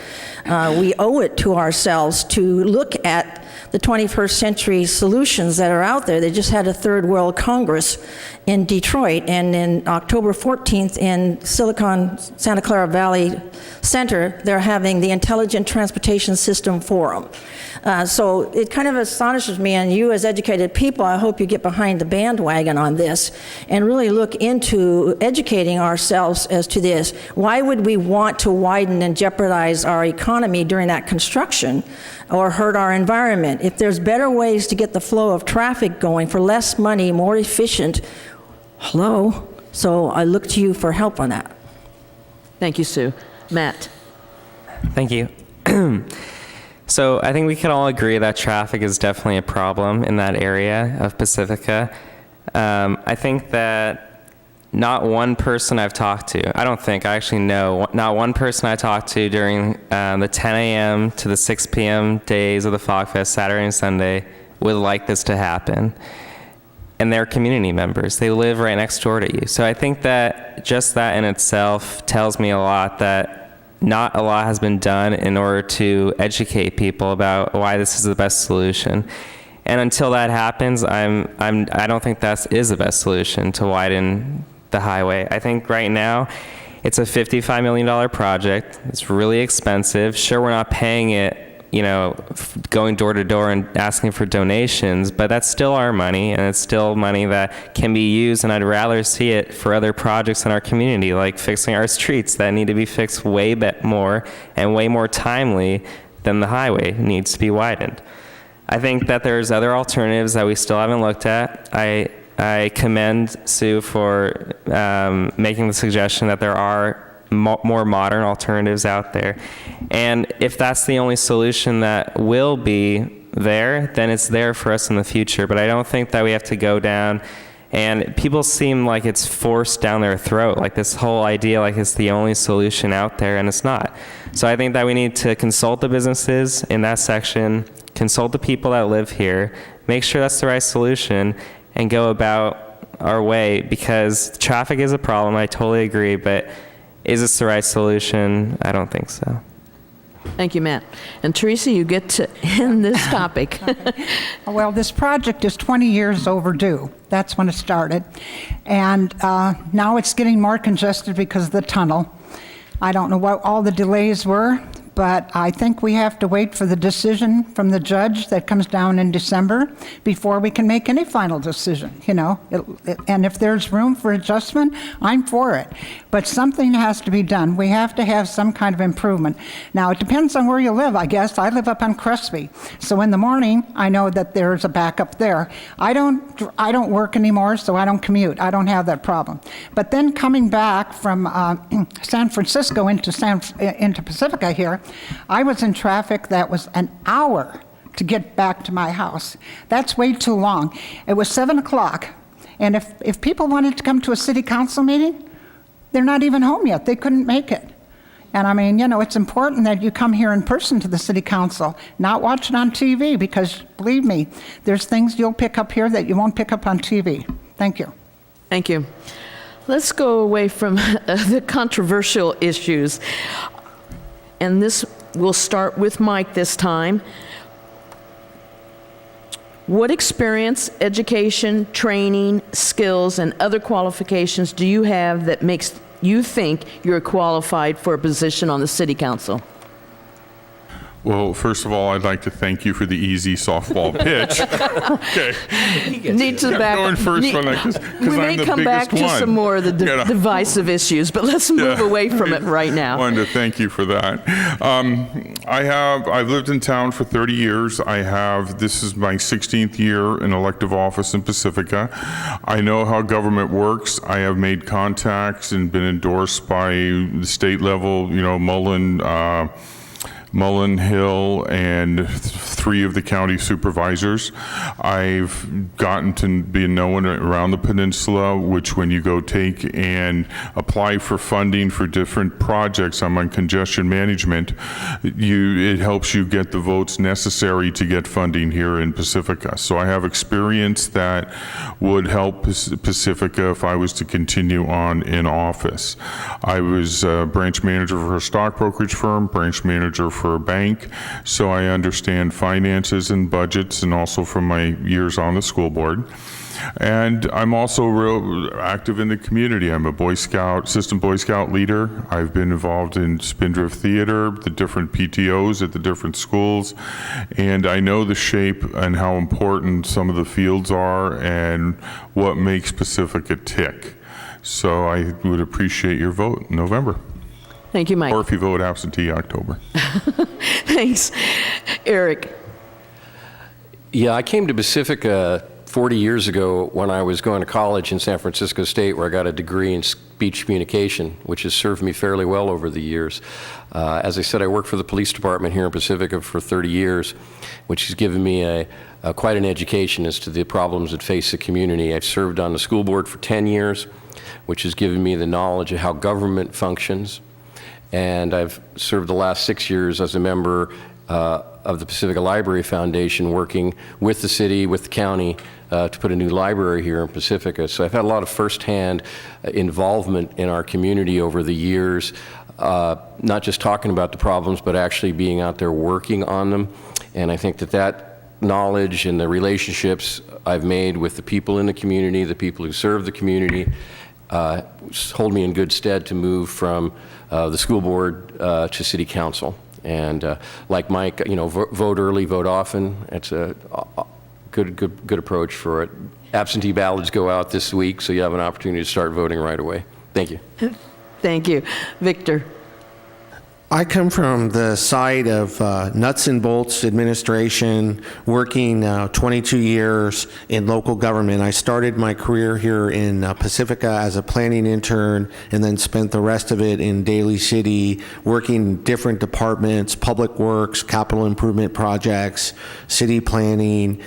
We owe it to ourselves to look at the 21st century solutions that are out there. They just had a Third World Congress in Detroit, and in October 14th in Santa Clara Valley Center, they're having the Intelligent Transportation System Forum. So it kind of astonishes me, and you as educated people, I hope you get behind the bandwagon on this and really look into educating ourselves as to this. Why would we want to widen and jeopardize our economy during that construction or hurt our environment? If there's better ways to get the flow of traffic going for less money, more efficient, hello? So I look to you for help on that. Thank you, Sue. Matt. Thank you. So I think we can all agree that traffic is definitely a problem in that area of Pacifica. I think that not one person I've talked to, I actually know, not one person I talked to during the 10 a.m. to the 6 p.m. days of the Fog Fest, Saturday and Sunday, would like this to happen. And they're community members. They live right next door to you. So I think that just that in itself tells me a lot that not a lot has been done in order to educate people about why this is the best solution. And until that happens, I don't think that is the best solution to widen the highway. I think right now it's a $55 million project. It's really expensive. Sure, we're not paying it, going door to door and asking for donations, but that's still our money, and it's still money that can be used, and I'd rather see it for other projects in our community, like fixing our streets that need to be fixed way more and way more timely than the highway needs to be widened. I think that there's other alternatives that we still haven't looked at. I commend Sue for making the suggestion that there are more modern alternatives out there. And if that's the only solution that will be there, then it's there for us in the future. But I don't think that we have to go down, and people seem like it's forced down their throat, like this whole idea like it's the only solution out there, and it's not. So I think that we need to consult the businesses in that section, consult the people that live here, make sure that's the right solution, and go about our way, because traffic is a problem, I totally agree, but is this the right solution? I don't think so. Thank you, Matt. And Teresa, you get to end this topic. Well, this project is 20 years overdue. That's when it started. And now it's getting more congested because of the tunnel. I don't know what all the delays were, but I think we have to wait for the decision from the judge that comes down in December before we can make any final decision, and if there's room for adjustment, I'm for it. But something has to be done. We have to have some kind of improvement. Now, it depends on where you live, I guess. I live up on Crespi, so in the morning, I know that there's a backup there. I don't work anymore, so I don't commute. I don't have that problem. But then coming back from San Francisco into Pacifica here, I was in traffic that was an hour to get back to my house. That's way too long. It was 7 o'clock, and if people wanted to come to a city council meeting, they're not even home yet. They couldn't make it. And I mean, it's important that you come here in person to the city council, not watch it on TV, because believe me, there's things you'll pick up here that you won't pick up on TV. Thank you. Thank you. Let's go away from the controversial issues. And this, we'll start with Mike this time. What experience, education, training, skills, and other qualifications do you have that makes you think you're qualified for a position on the city council? Well, first of all, I'd like to thank you for the easy softball pitch. Okay. Need to back Going first need- one like this, 'cause We may I'm the come back biggest to one. some more of the Yeah. divisive issues, but let's move Yeah. away from it right now. Wanted to thank you for that. I've lived in town for 30 years. This is my 16th year in elective office in Pacifica. I know how government works. I have made contacts and been endorsed by the state level, Mullen Hill, and 3 of the county supervisors. I've gotten to be known around the peninsula, which when you go take and apply for funding for different projects, I'm on congestion management, it helps you get the votes necessary to get funding here in Pacifica. So I have experience that would help Pacifica if I was to continue on in office. I was a branch manager for a stock brokerage firm, branch manager for a bank, so I understand finances and budgets, and also from my years on the school board. And I'm also real active in the community. I'm a Boy Scout, assistant Boy Scout leader. I've been involved in Spindrift Theater, the different PTOs at the different schools, and I know the shape and how important some of the fields are and what makes Pacifica tick. So I would appreciate your vote in November. Thank you, Mike. Or if you vote absentee, October. Thanks. Eric. Yeah, I came to Pacifica 40 years ago when I was going to college in San Francisco State, where I got a degree in speech communication, which has served me fairly well over the years. As I said, I worked for the police department here in Pacifica for 30 years, which has given me quite an education as to the problems that face the community. I've served on the school board for 10 years, which has given me the knowledge of how government functions. And I've served the last 6 years as a member of the Pacifica Library Foundation, working with the city, with the county, to put a new library here in Pacifica. So I've had a lot of firsthand involvement in our community over the years, not just talking about the problems, but actually being out there working on them. And I think that knowledge and the relationships I've made with the people in the community, the people who serve the community, hold me in good stead to move from the school board to city council. And like Mike, vote early, vote often. It's a good approach for it. Absentee ballots go out this week, so you have an opportunity to start voting right away. Thank you. Thank you. Victor. I come from the side of nuts and bolts administration, working 22 years in local government. I started my career here in Pacifica as a planning intern, and then spent the rest of it in Daly City, working different departments, public works, capital improvement projects, city planning,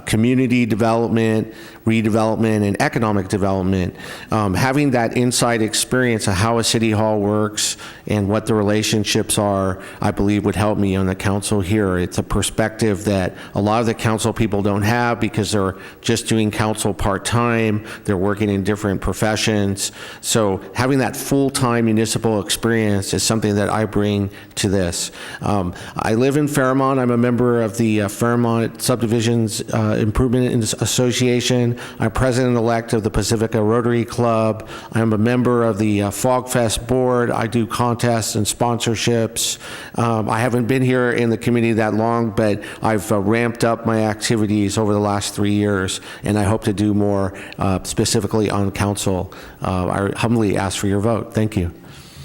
community development, redevelopment, and economic development. Having that inside experience of how a city hall works and what the relationships are, I believe would help me on the council here. It's a perspective that a lot of the council people don't have because they're just doing council part-time, they're working in different professions. So having that full-time municipal experience is something that I bring to this. I live in Fairmont. I'm a member of the Fairmont Subdivisions Improvement Association. I'm president-elect of the Pacifica Rotary Club. I'm a member of the Fog Fest board. I do contests and sponsorships. I haven't been here in the community that long, but I've ramped up my activities over the last 3 years, and I hope to do more specifically on council. I humbly ask for your vote. Thank you.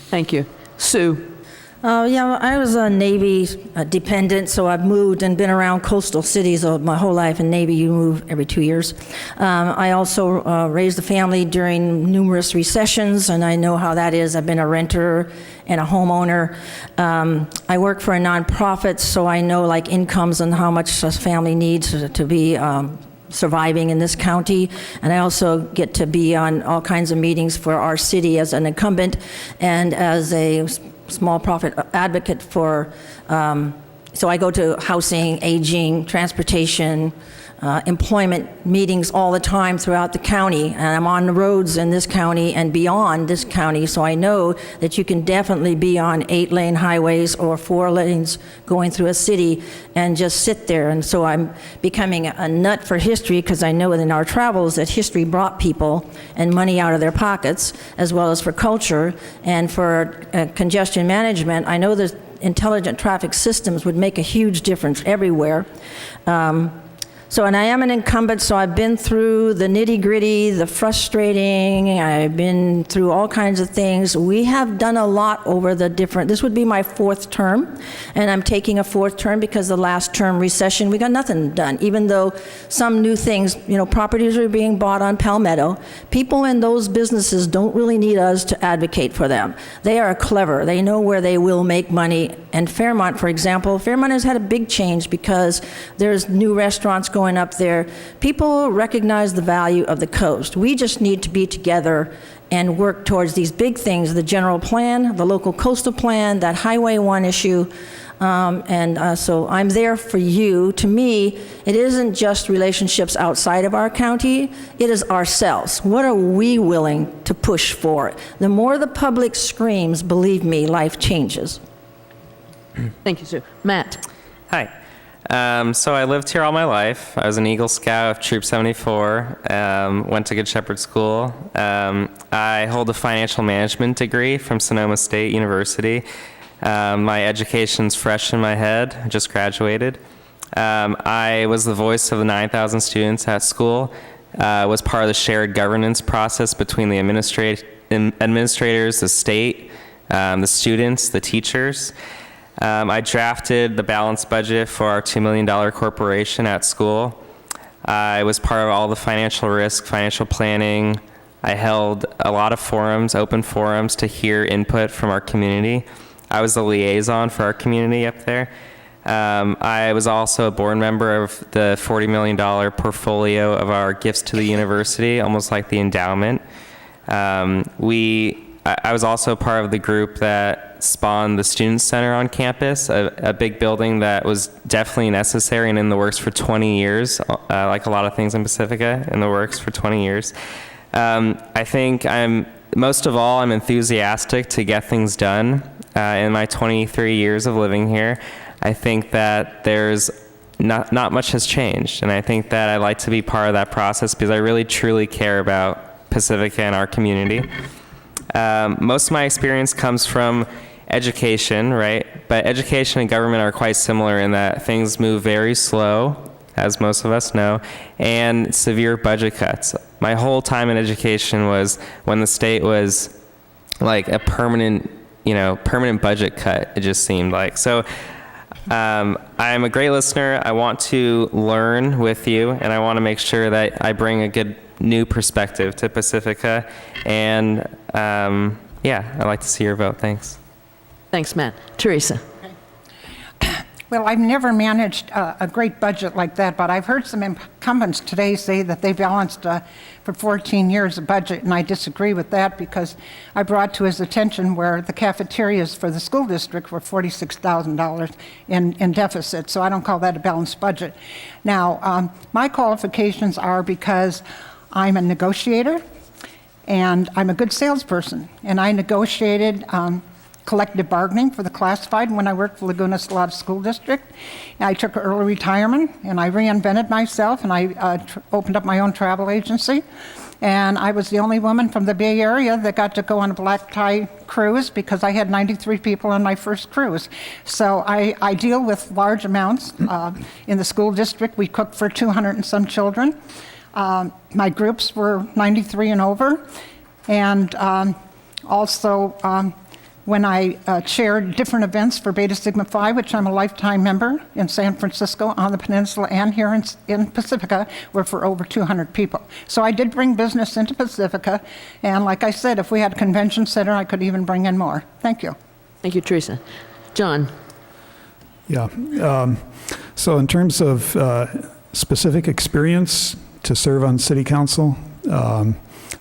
Thank you. Sue. Yeah, I was a Navy dependent, so I've moved and been around coastal cities my whole life. In Navy, you move every 2 years. I also raised a family during numerous recessions, and I know how that is. I've been a renter and a homeowner. I work for a nonprofit, so I know like incomes and how much a family needs to be surviving in this county. And I also get to be on all kinds of meetings for our city as an incumbent and as a small profit advocate for, so I go to housing, aging, transportation, employment meetings all the time throughout the county, and I'm on the roads in this county and beyond this county, so I know that you can definitely be on 8-lane highways or 4 lanes going through a city and just sit there. And so I'm becoming a nut for history, because I know in our travels that history brought people and money out of their pockets, as well as for culture and for congestion management. I know that intelligent traffic systems would make a huge difference everywhere. And I am an incumbent, so I've been through the nitty-gritty, the frustrating, I've been through all kinds of things. We have done a lot over this would be my 4th term, and I'm taking a 4th term because the last term recession, we got nothing done, even though some new things, properties are being bought on Palmetto. People in those businesses don't really need us to advocate for them. They are clever. They know where they will make money. And Fairmont, for example, Fairmont has had a big change because there's new restaurants going up there. People recognize the value of the coast. We just need to be together and work towards these big things, the general plan, the local coastal plan, that Highway 1 issue. So I'm there for you. To me, it isn't just relationships outside of our county, it is ourselves. What are we willing to push for? The more the public screams, believe me, life changes. Thank you, Sue. Matt? Hi. So I lived here all my life. I was an Eagle Scout of Troop 74, went to Good Shepherd School. I hold a financial management degree from Sonoma State University. My education's fresh in my head. I just graduated. I was the voice of the 9,000 students at school, was part of the shared governance process between the administrators, the state, the students, the teachers. I drafted the balanced budget for our $2 million corporation at school. I was part of all the financial risk, financial planning. I held a lot of forums, open forums, to hear input from our community. I was the liaison for our community up there. I was also a board member of the $40 million portfolio of our gifts to the university, almost like the endowment. I was also part of the group that spawned the Student Center on campus, a big building that was definitely necessary and in the works for 20 years, like a lot of things in Pacifica, in the works for 20 years. I think most of all, I'm enthusiastic to get things done. In my 23 years of living here, I think that there's not much has changed, and I think that I'd like to be part of that process because I really truly care about Pacifica and our community. Most of my experience comes from education, right? But education and government are quite similar in that things move very slow, as most of us know, and severe budget cuts. My whole time in education was when the state was like a permanent budget cut, it just seemed like. So I'm a great listener. I want to learn with you, and I want to make sure that I bring a good new perspective to Pacifica. And I'd like to see your vote. Thanks. Thanks, Matt. Teresa? Well, I've never managed a great budget like that, but I've heard some incumbents today say that they balanced for 14 years a budget, and I disagree with that because I brought to his attention where the cafeterias for the school district were $46,000 in deficit, so I don't call that a balanced budget. Now, my qualifications are because I'm a negotiator and I'm a good salesperson, and I negotiated collective bargaining for the classified when I worked for Laguna Salada School District. And I took early retirement, and I reinvented myself, and I opened up my own travel agency. And I was the only woman from the Bay Area that got to go on a black tie cruise because I had 93 people on my first cruise. So I deal with large amounts. In the school district, we cooked for 200 and some children. My groups were 93 and over. And also, when I chaired different events for Beta Sigma Phi, which I'm a lifetime member in San Francisco, on the peninsula, and here in Pacifica, were for over 200 people. So I did bring business into Pacifica, and like I said, if we had a convention center, I could even bring in more. Thank you. Thank you, Teresa. John? Yeah. So in terms of specific experience to serve on city council, I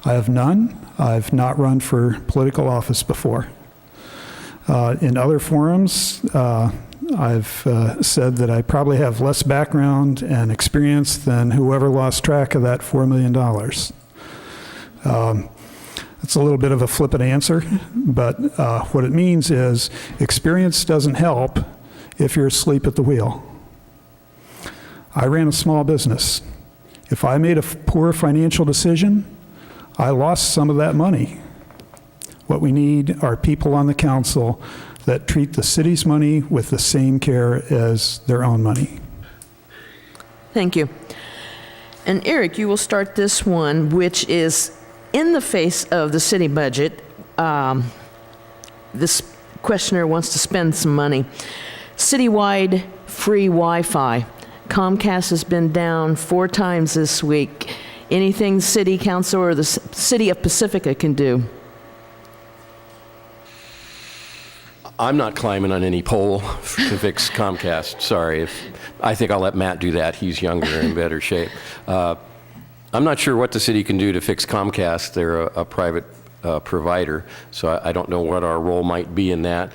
have none. I've not run for political office before. In other forums, I've said that I probably have less background and experience than whoever lost track of that $4 million. It's a little bit of a flippant answer, but what it means is experience doesn't help if you're asleep at the wheel. I ran a small business. If I made a poor financial decision, I lost some of that money. What we need are people on the council that treat the city's money with the same care as their own money. Thank you. And Eric, you will start this one, which is in the face of the city budget. This questioner wants to spend some money. Citywide free Wi-Fi. Comcast has been down 4 times this week. Anything City Council or the City of Pacifica can do? I'm not climbing on any pole to fix Comcast. Sorry. I think I'll let Matt do that. He's younger and in better shape. I'm not sure what the city can do to fix Comcast. They're a private provider, so I don't know what our role might be in that.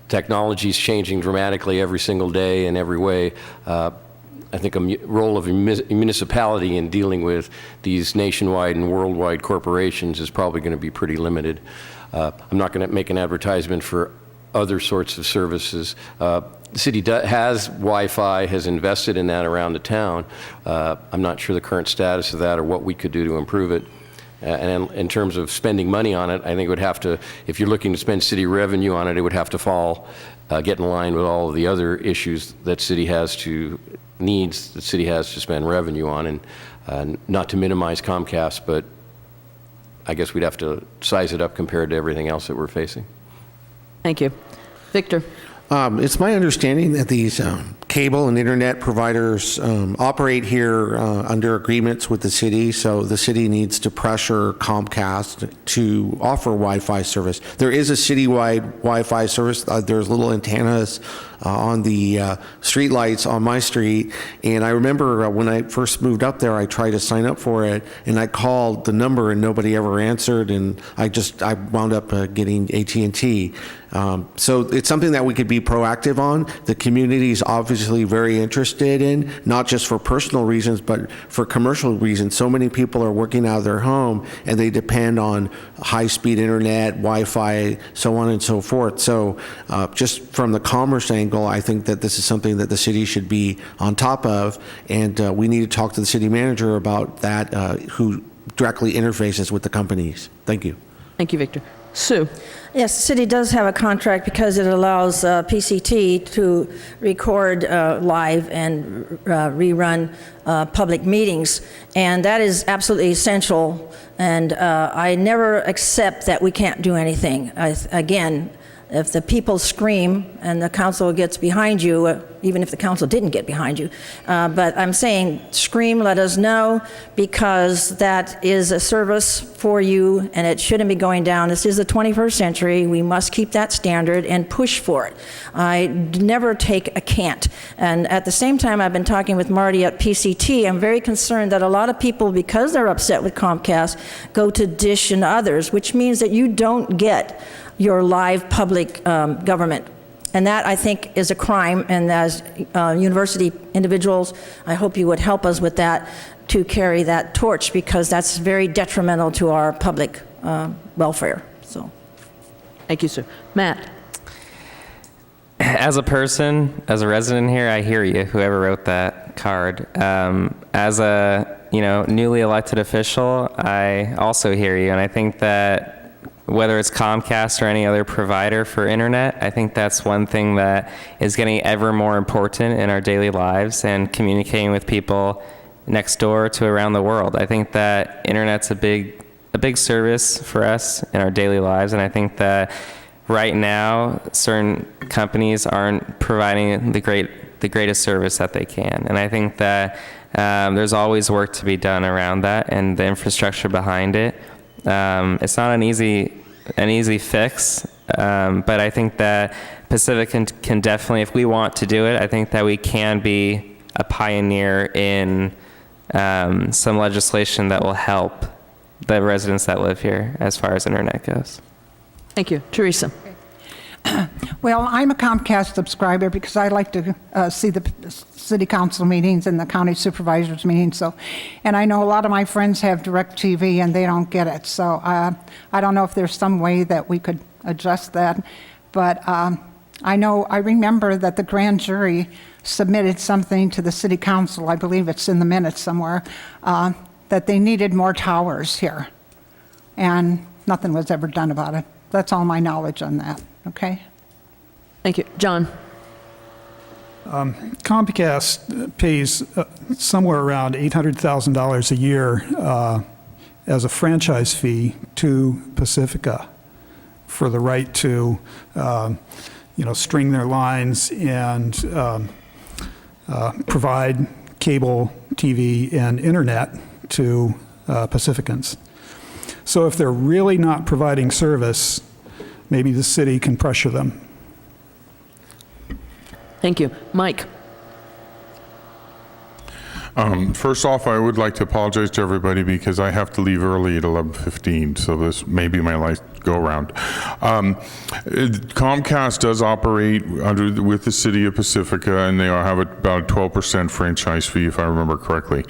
Technology is changing dramatically every single day in every way. I think a role of a municipality in dealing with these nationwide and worldwide corporations is probably going to be pretty limited. I'm not going to make an advertisement for other sorts of services. The city has Wi-Fi, has invested in that around the town. I'm not sure the current status of that or what we could do to improve it. And in terms of spending money on it, I think it would have to, if you're looking to spend city revenue on it, it would have to get in line with all of the other issues that needs the city has to spend revenue on, and not to minimize Comcast, but I guess we'd have to size it up compared to everything else that we're facing. Thank you. Victor? It's my understanding that these cable and internet providers operate here under agreements with the city, so the city needs to pressure Comcast to offer Wi-Fi service. There is a citywide Wi-Fi service. There's little antennas on the streetlights on my street, and I remember when I first moved up there, I tried to sign up for it, and I called the number and nobody ever answered, and I wound up getting AT&T. So it's something that we could be proactive on. The community is obviously very interested in, not just for personal reasons, but for commercial reasons. So many people are working out of their home and they depend on high-speed internet, Wi-Fi, so on and so forth. So just from the commerce angle, I think that this is something that the city should be on top of, and we need to talk to the city manager about that, who directly interfaces with the companies. Thank you. Thank you, Victor. Sue? Yes, the city does have a contract because it allows PCT to record live and rerun public meetings, and that is absolutely essential, and I never accept that we can't do anything. Again, if the people scream and the council gets behind you, even if the council didn't get behind you, but I'm saying scream, let us know, because that is a service for you and it shouldn't be going down. This is the 21st century. We must keep that standard and push for it. I never take a can't. And at the same time, I've been talking with Marty at PCT. I'm very concerned that a lot of people, because they're upset with Comcast, go to Dish and others, which means that you don't get your live public government. And that, I think, is a crime, and as university individuals, I hope you would help us with that, to carry that torch, because that's very detrimental to our public welfare. So, Thank you, sir. Matt? As a person, as a resident here, I hear you, whoever wrote that card. As a newly elected official, I also hear you, and I think that whether it's Comcast or any other provider for internet, I think that's one thing that is getting ever more important in our daily lives and communicating with people next door to around the world. I think that internet's a big service for us in our daily lives, and I think that right now certain companies aren't providing the greatest service that they can, and I think that there's always work to be done around that and the infrastructure behind it. It's not an easy fix, but I think that Pacifica can definitely, if we want to do it, I think that we can be a pioneer in some legislation that will help the residents that live here as far as internet goes. Thank you. Teresa? Well, I'm a Comcast subscriber because I like to see the city council meetings and the county supervisors meetings. And I know a lot of my friends have DirecTV and they don't get it. So I don't know if there's some way that we could adjust that. But I remember that the grand jury submitted something to the city council, I believe it's in the minutes somewhere, that they needed more towers here. And nothing was ever done about it. That's all my knowledge on that. Okay? Thank you. John? Comcast pays somewhere around $800,000 a year as a franchise fee to Pacifica for the right to, string their lines and provide cable TV and internet to Pacificans. So if they're really not providing service, maybe the city can pressure them. Thank you. Mike? First off, I would like to apologize to everybody because I have to leave early at 11:15, so this may be my last go-around. Comcast does operate with the city of Pacifica, and they have about a 12% franchise fee, if I remember correctly.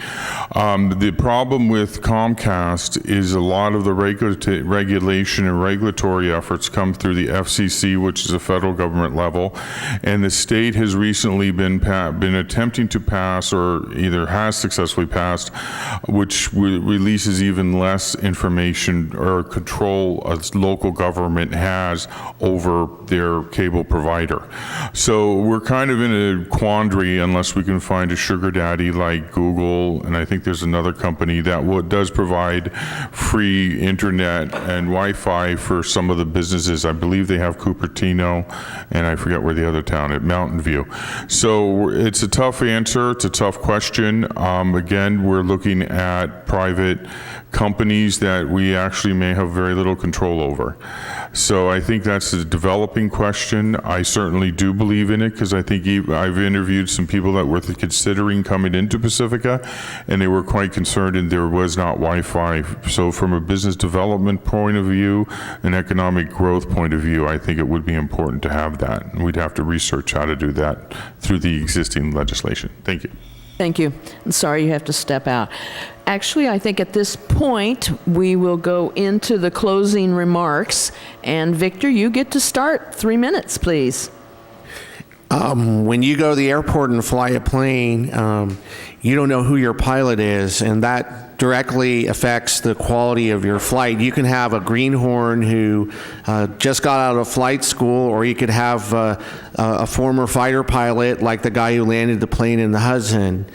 The problem with Comcast is a lot of the regulation and regulatory efforts come through the FCC, which is a federal government level, and the state has recently been attempting to pass, or either has successfully passed, which releases even less information or control a local government has over their cable provider. So we're kind of in a quandary unless we can find a sugar daddy like Google, and I think there's another company that does provide free internet and Wi-Fi for some of the businesses. I believe they have Cupertino, and I forget where the other town, at Mountain View. So it's a tough answer, it's a tough question. Again, we're looking at private companies that we actually may have very little control over. So I think that's a developing question. I certainly do believe in it because I think I've interviewed some people that were considering coming into Pacifica, and they were quite concerned, and there was not Wi-Fi. So from a business development point of view, an economic growth point of view, I think it would be important to have that. And we'd have to research how to do that through the existing legislation. Thank you. Thank you. I'm sorry you have to step out. Actually, I think at this point, we will go into the closing remarks. And Victor, you get to start. 3 minutes, please. When you go to the airport and fly a plane, you don't know who your pilot is, and that directly affects the quality of your flight. You can have a greenhorn who just got out of flight school, or you could have a former fighter pilot like the guy who landed the plane in the Hudson.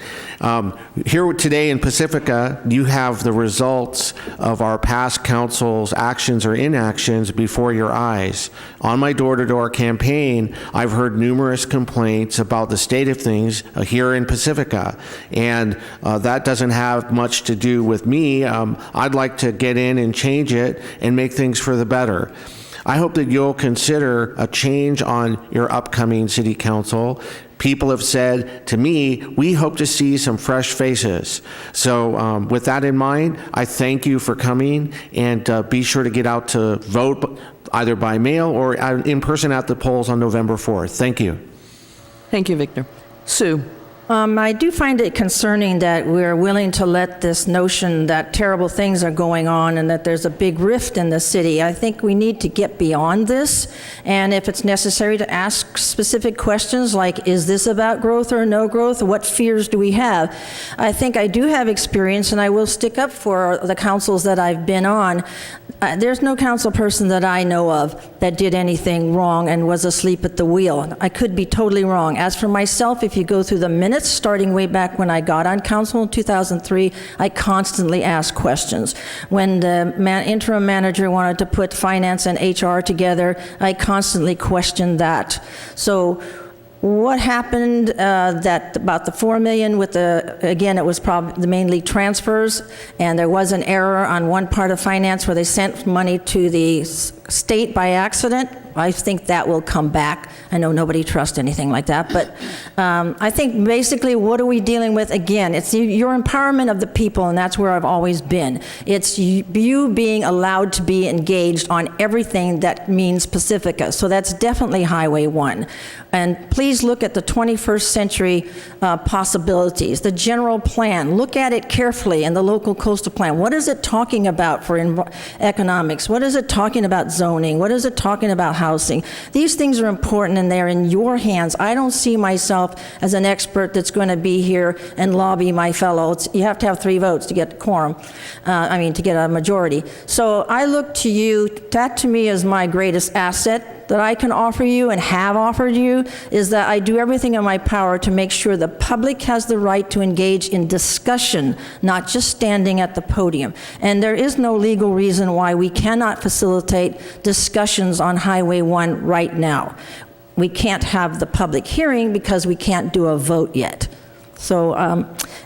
Here today in Pacifica, you have the results of our past council's actions or inactions before your eyes. On my door-to-door campaign, I've heard numerous complaints about the state of things here in Pacifica, and that doesn't have much to do with me. I'd like to get in and change it and make things for the better. I hope that you'll consider a change on your upcoming city council. People have said to me, we hope to see some fresh faces. So with that in mind, I thank you for coming, and be sure to get out to vote either by mail or in person at the polls on November 4th. Thank you. Thank you, Victor. Sue? I do find it concerning that we're willing to let this notion that terrible things are going on and that there's a big rift in the city. I think we need to get beyond this, and if it's necessary to ask specific questions like, is this about growth or no growth? What fears do we have? I think I do have experience, and I will stick up for the councils that I've been on. There's no council person that I know of that did anything wrong and was asleep at the wheel. I could be totally wrong. As for myself, if you go through the minutes, starting way back when I got on council in 2003, I constantly asked questions. When the interim manager wanted to put finance and HR together, I constantly questioned that. So what happened that about the $4 million with again, it was probably mainly transfers, and there was an error on one part of finance where they sent money to the state by accident. I think that will come back. I know nobody trusts anything like that, but I think basically what are we dealing with? Again, it's your empowerment of the people, and that's where I've always been. It's you being allowed to be engaged on everything that means Pacifica. So that's definitely Highway 1. And please look at the 21st century possibilities, the general plan. Look at it carefully in the local coastal plan. What is it talking about for economics? What is it talking about zoning? What is it talking about housing? These things are important, and they're in your hands. I don't see myself as an expert that's going to be here and lobby my fellows. You have to have 3 votes to get quorum. To get a majority. So I look to you. That to me is my greatest asset. that I can offer you and have offered you is that I do everything in my power to make sure the public has the right to engage in discussion, not just standing at the podium. And there is no legal reason why we cannot facilitate discussions on Highway 1 right now. We can't have the public hearing because we can't do a vote yet. So,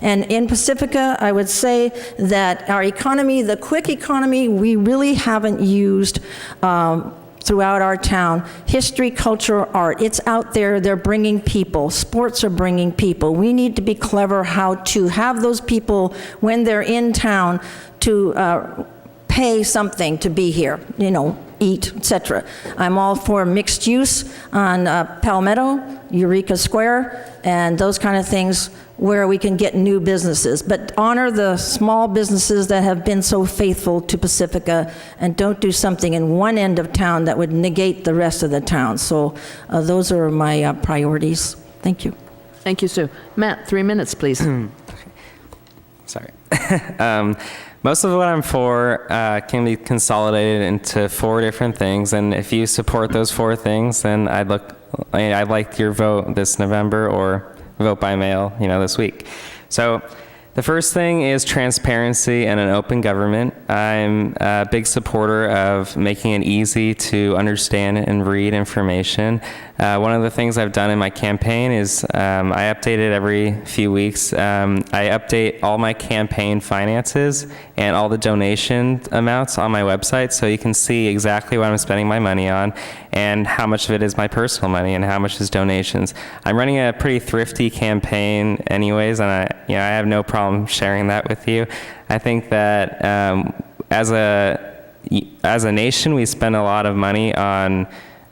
and in Pacifica, I would say that our economy, the quick economy, we really haven't used throughout our town. History, culture, art, it's out there. They're bringing people. Sports are bringing people. We need to be clever how to have those people, when they're in town, to pay something to be here, you know, eat, etc. I'm all for mixed use on Palmetto, Eureka Square, and those kind of things where we can get new businesses. But honor the small businesses that have been so faithful to Pacifica, and don't do something in one end of town that would negate the rest of the town. So those are my priorities. Thank you. Thank you, Sue. Matt, 3 minutes, please. Sorry. Most of what I'm for can be consolidated into 4 different things, and if you support those 4 things, then I'd like your vote this November, or vote by mail, this week. So the first thing is transparency and an open government. I'm a big supporter of making it easy to understand and read information. One of the things I've done in my campaign is I update it every few weeks. I update all my campaign finances and all the donation amounts on my website, so you can see exactly what I'm spending my money on and how much of it is my personal money and how much is donations. I'm running a pretty thrifty campaign anyways, and I have no problem sharing that with you. I think that as a nation, we spend a lot of money on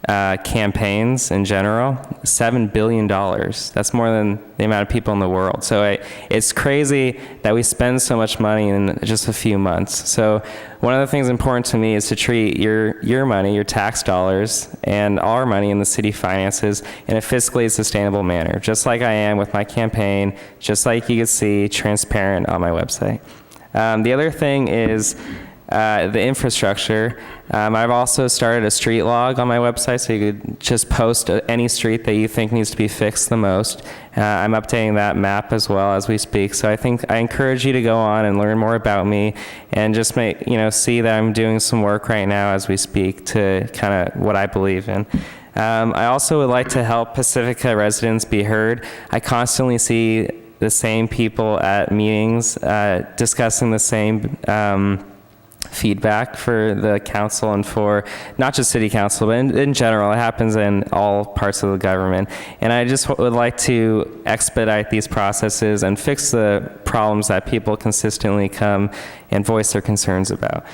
campaigns in general. $7 billion. That's more than the amount of people in the world. So it's crazy that we spend so much money in just a few months. So one of the things important to me is to treat your money, your tax dollars, and our money in the city finances in a fiscally sustainable manner, just like I am with my campaign, just like you can see transparent on my website. The other thing is the infrastructure. I've also started a street log on my website, so you could just post any street that you think needs to be fixed the most. I'm updating that map as well as we speak. So I encourage you to go on and learn more about me, and just see that I'm doing some work right now as we speak to kind of what I believe in. I also would like to help Pacifica residents be heard. I constantly see the same people at meetings discussing the same feedback for the council and for not just city council, but in general. It happens in all parts of the government. And I just would like to expedite these processes and fix the problems that people consistently come and voice their concerns about.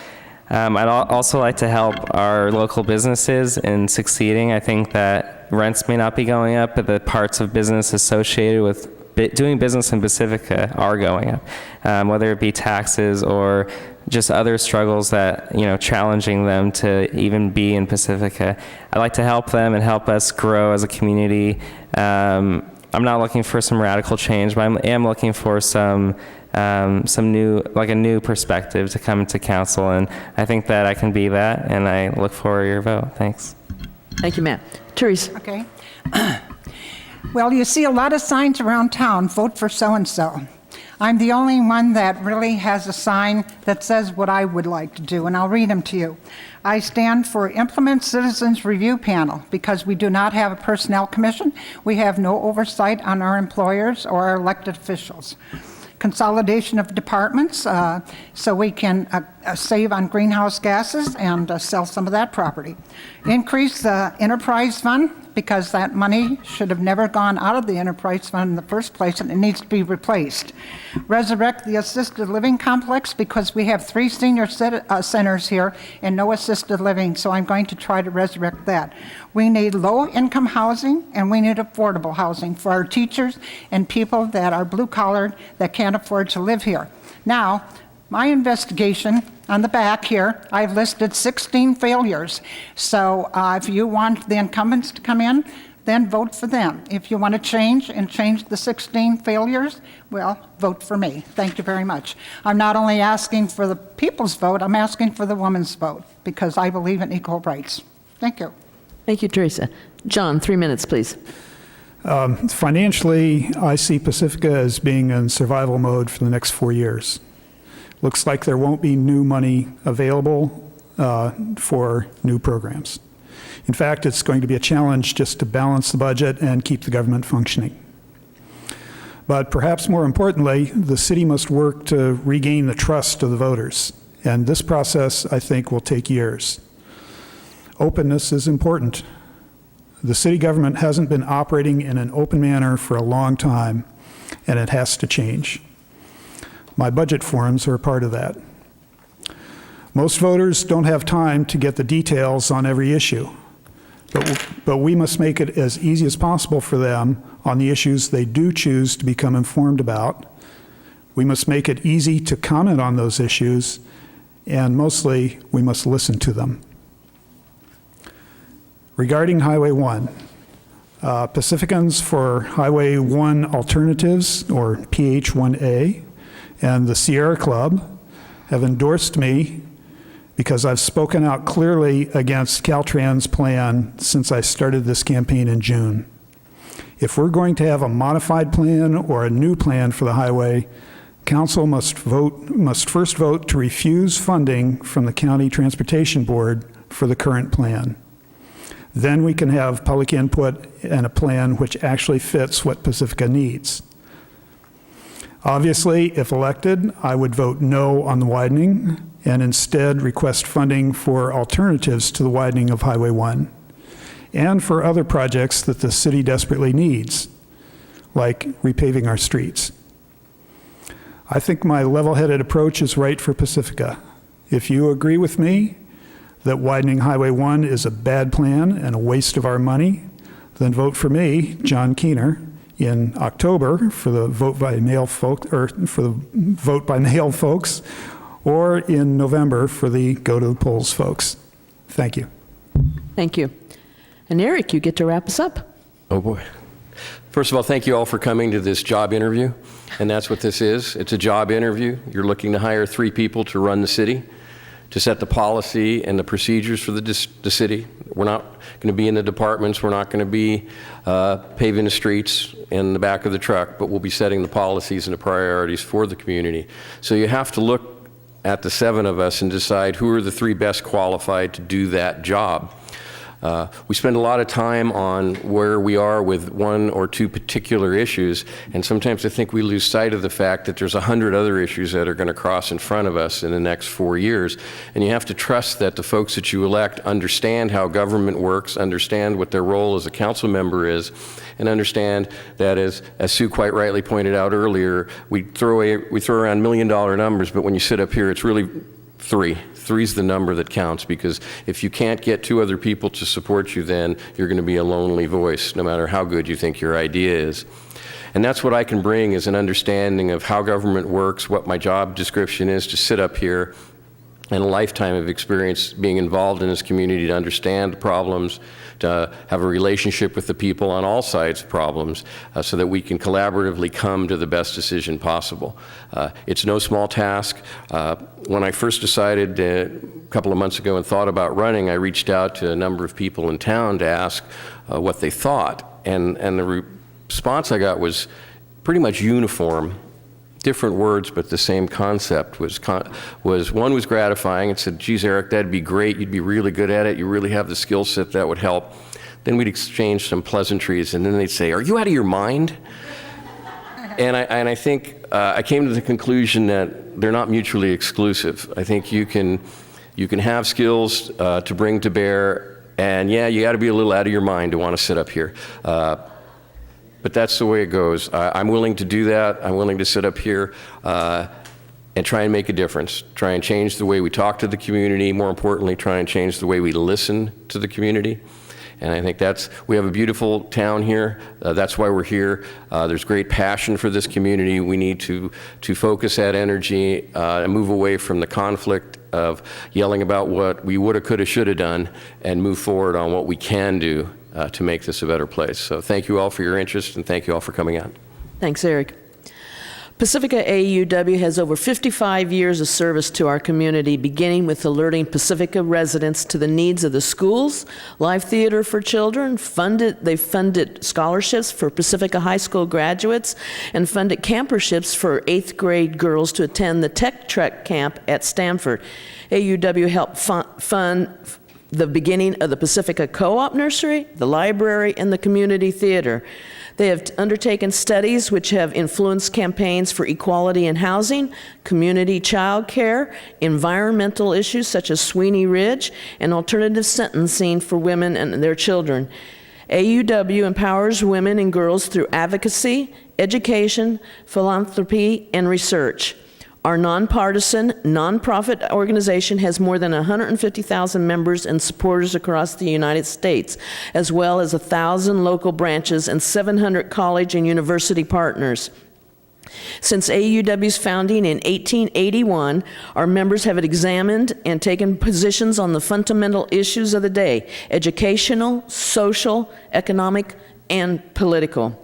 I'd also like to help our local businesses in succeeding. I think that rents may not be going up, but the parts of business associated with doing business in Pacifica are going up, whether it be taxes or just other struggles that, challenging them to even be in Pacifica. I'd like to help them and help us grow as a community. I'm not looking for some radical change, but I am looking for some new, like a new perspective to come into council, and I think that I can be that, and I look forward to your vote. Thanks. Thank you, Matt. Therese. Okay. Well, you see a lot of signs around town, vote for so-and-so. I'm the only one that really has a sign that says what I would like to do, and I'll read them to you. I stand for Implement Citizens Review Panel because we do not have a personnel commission. We have no oversight on our employers or our elected officials. Consolidation of departments so we can save on greenhouse gases and sell some of that property. Increase the enterprise fund because that money should have never gone out of the enterprise fund in the first place, and it needs to be replaced. Resurrect the assisted living complex because we have 3 senior centers here and no assisted living, so I'm going to try to resurrect that. We need low-income housing, and we need affordable housing for our teachers and people that are blue-collared that can't afford to live here. Now, my investigation on the back here, I've listed 16 failures. So if you want the incumbents to come in, then vote for them. If you want to change the 16 failures, well, vote for me. Thank you very much. I'm not only asking for the people's vote, I'm asking for the woman's vote because I believe in equal rights. Thank you. Thank you, Teresa. John, 3 minutes, please. Financially, I see Pacifica as being in survival mode for the next 4 years. Looks like there won't be new money available for new programs. In fact, it's going to be a challenge just to balance the budget and keep the government functioning. But perhaps more importantly, the city must work to regain the trust of the voters. And this process, I think, will take years. Openness is important. The city government hasn't been operating in an open manner for a long time, and it has to change. My budget forums are a part of that. Most voters don't have time to get the details on every issue, but we must make it as easy as possible for them on the issues they do choose to become informed about. We must make it easy to comment on those issues, and mostly, we must listen to them. Regarding Highway 1, Pacificans for Highway 1 Alternatives, or PH1A, and the Sierra Club have endorsed me because I've spoken out clearly against Caltrans' plan since I started this campaign in June. If we're going to have a modified plan or a new plan for the highway, Council must first vote to refuse funding from the County Transportation Board for the current plan. Then we can have public input and a plan which actually fits what Pacifica needs. Obviously, if elected, I would vote no on the widening and instead request funding for alternatives to the widening of Highway 1 and for other projects that the city desperately needs, like repaving our streets. I think my level-headed approach is right for Pacifica. If you agree with me that widening Highway 1 is a bad plan and a waste of our money, then vote for me, John Keener, in October for the vote by mail folks, or in November for the go to the polls folks. Thank you. Thank you. And Eric, you get to wrap us up. Oh boy. First of all, thank you all for coming to this job interview. And that's what this is. It's a job interview. You're looking to hire 3 people to run the city, to set the policy and the procedures for the city. We're not going to be in the departments. We're not going to be paving the streets in the back of the truck, but we'll be setting the policies and the priorities for the community. So you have to look at the 7 of us and decide who are the 3 best qualified to do that job. We spend a lot of time on where we are with 1 or 2 particular issues, and sometimes I think we lose sight of the fact that there's 100 other issues that are going to cross in front of us in the next 4 years, and you have to trust that the folks that you elect understand how government works, understand what their role as a council member is, and understand that, as Sue quite rightly pointed out earlier, we throw around $1 million numbers, but when you sit up here, it's really 3. 3's the number that counts, because if you can't get 2 other people to support you, then you're going to be a lonely voice, no matter how good you think your idea is. And that's what I can bring, is an understanding of how government works, what my job description is, to sit up here, and a lifetime of experience being involved in this community to understand the problems, to have a relationship with the people on all sides of problems, so that we can collaboratively come to the best decision possible. It's no small task. When I first decided a couple of months ago and thought about running, I reached out to a number of people in town to ask what they thought. And the response I got was pretty much uniform. Different words, but the same concept. One was gratifying and said, geez, Eric, that'd be great. You'd be really good at it. You really have the skill set that would help. Then we'd exchange some pleasantries, and then they'd say, are you out of your mind? And I think I came to the conclusion that they're not mutually exclusive. I think you can have skills to bring to bear, and yeah, you got to be a little out of your mind to want to sit up here. But that's the way it goes. I'm willing to do that. I'm willing to sit up here and try and make a difference, try and change the way we talk to the community, more importantly, try and change the way we listen to the community. And I think we have a beautiful town here. That's why we're here. There's great passion for this community. We need to focus that energy and move away from the conflict of yelling about what we woulda, coulda, shoulda done, and move forward on what we can do to make this a better place. So thank you all for your interest, and thank you all for coming out. Thanks, Eric. Pacifica AAUW has over 55 years of service to our community, beginning with alerting Pacifica residents to the needs of the schools, live theater for children, they've funded scholarships for Pacifica High School graduates, and funded camperships for 8th grade girls to attend the Tech Trek camp at Stanford. AAUW helped fund the beginning of the Pacifica Co-op Nursery, the library, and the community theater. They have undertaken studies which have influenced campaigns for equality in housing, community child care, environmental issues such as Sweeney Ridge, and alternative sentencing for women and their children. AAUW empowers women and girls through advocacy, education, philanthropy, and research. Our nonpartisan, nonprofit organization has more than 150,000 members and supporters across the United States, as well as 1,000 local branches and 700 college and university partners. Since AAUW's founding in 1881, our members have examined and taken positions on the fundamental issues of the day: educational, social, economic, and political.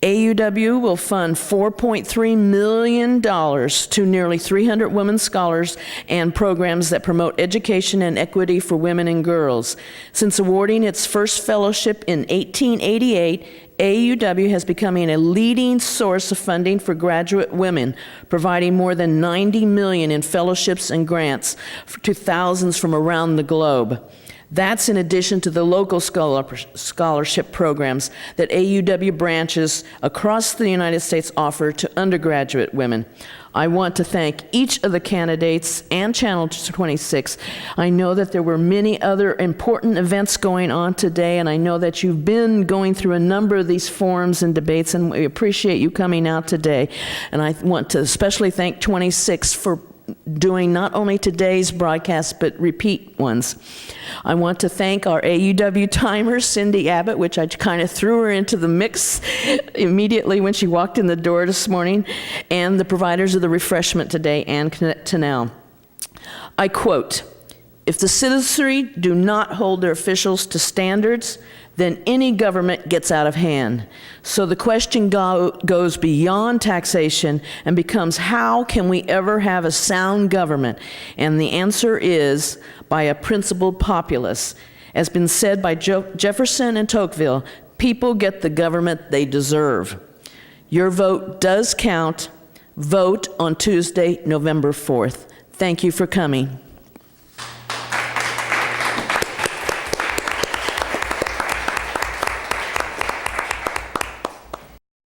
AAUW will fund $4.3 million to nearly 300 women scholars and programs that promote education and equity for women and girls. Since awarding its first fellowship in 1888, AAUW has become a leading source of funding for graduate women, providing more than $90 million in fellowships and grants to thousands from around the globe. That's in addition to the local scholarship programs that AAUW branches across the United States offer to undergraduate women. I want to thank each of the candidates and Channel 26. I know that there were many other important events going on today, and I know that you've been going through a number of these forums and debates, and we appreciate you coming out today. And I want to especially thank 26 for doing not only today's broadcast, but repeat ones. I want to thank our AAUW timer, Cindy Abbott, which I kind of threw her into the mix immediately when she walked in the door this morning, and the providers of the refreshment today, Ann Tennell. I quote, "If the citizenry do not hold their officials to standards, then any government gets out of hand. So the question goes beyond taxation and becomes, how can we ever have a sound government? And the answer is by a principled populace. As been said by Jefferson and Tocqueville, people get the government they deserve. Your vote does count. Vote on Tuesday, November 4th. Thank you for coming."